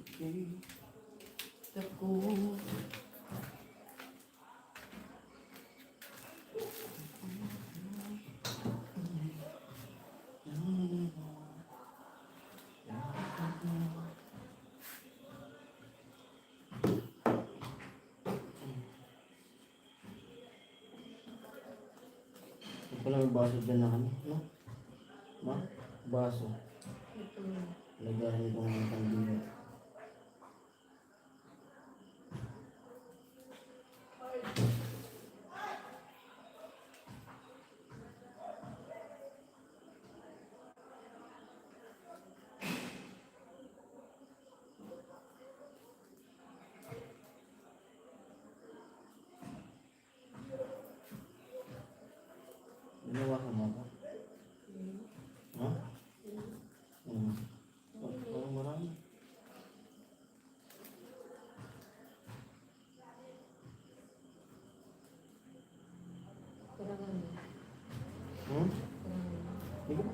Nakikita ko. Ito pala may baso dyan na kami, no? Ma? Baso. Ito. Lagayan ko ng kandila.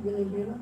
binibira.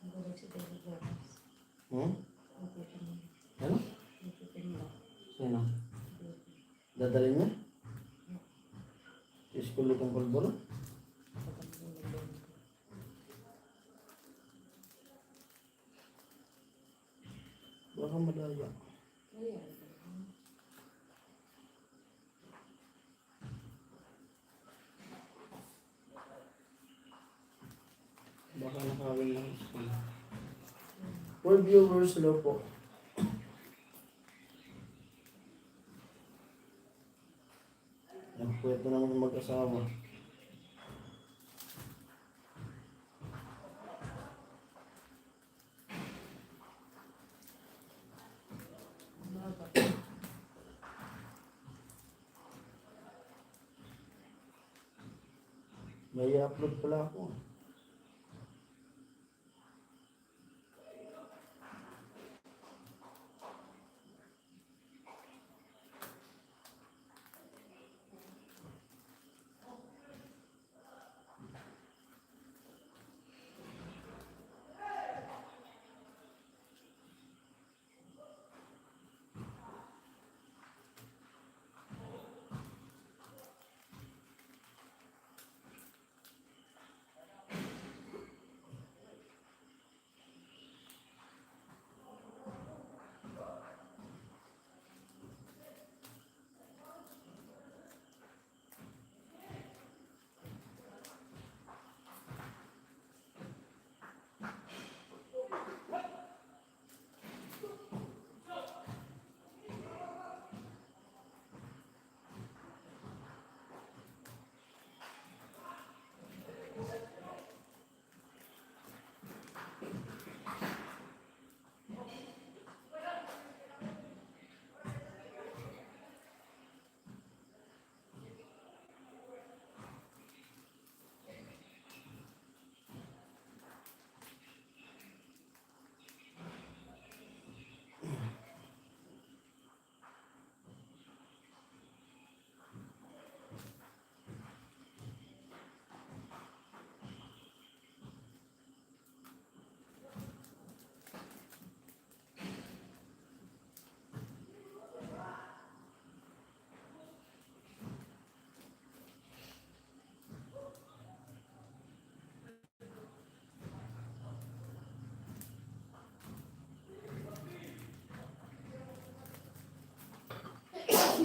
Balik si David Jonas. Hmm? Nagtitinda. Ano? Nagtitinda. Sino? Dadalhin niya? Sa school itong pulbolo? Baka madaya. Ayan. Baka nakawin lang siya. For viewers, hello po. Nagpuwet na naman mag-asawa. May upload pala ako.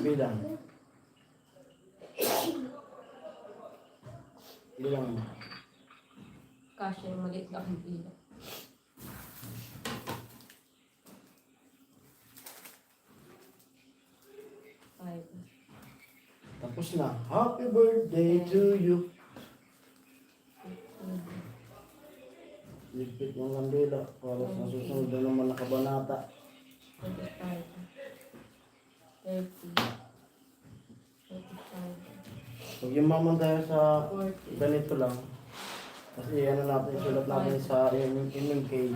Bilang. Bilang mo. Kasya yung maliit na kibila. Five. Tapos na. Happy birthday to you. Ligpit ng kandila para sa susunod na naman na kabanata. 25. 30. 35. Pag yumaman tayo sa 40. ganito lang, kasi ano natin, sulat natin sa MMK,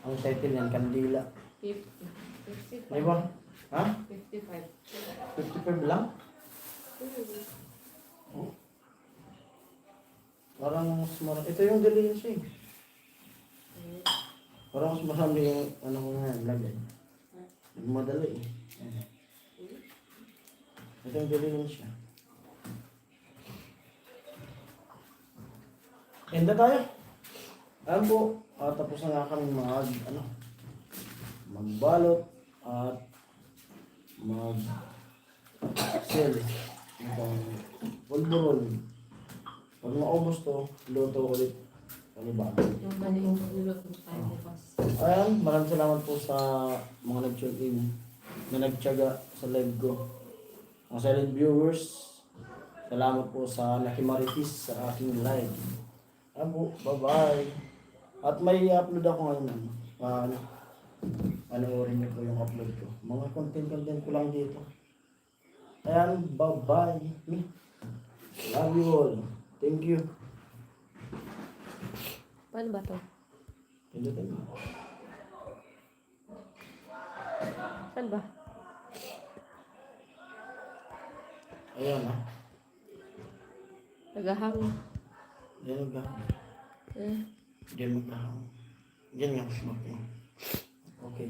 ang title niyan, Kandila. 50. 55. May ba? Ha? 55. 55 lang? Oh. Parang mas marami. Ito yung dalhin siya eh. Parang mas marami yung ano ko nga, lagay. Madali eh. Ayan. Ito yung dalhin siya. Enda tayo. Ayan po. Tapos na nga kami magbalot at mag-sell. Itong pulburon. Pag maubos to, luto ulit. Panibago. Yung mali yung ulot mo tayo bukas. Ayan, maraming salamat po sa mga nag-tune in na nagtiyaga sa live ko. Mga silent viewers, salamat po sa nakimaritis sa aking live. Ayan po, bye-bye. At may upload ako ngayon. Panoorin niyo po yung upload ko. Mga content ko lang dito. Ayan, bye-bye. Love you all. Thank you. Paano ba to? Pindutin mo. Saan ba? Ayan ha. Nagahang. Diyan mag-ahang. Eh. Diyan mag-ahang. Diyan nga mas mo. Okay.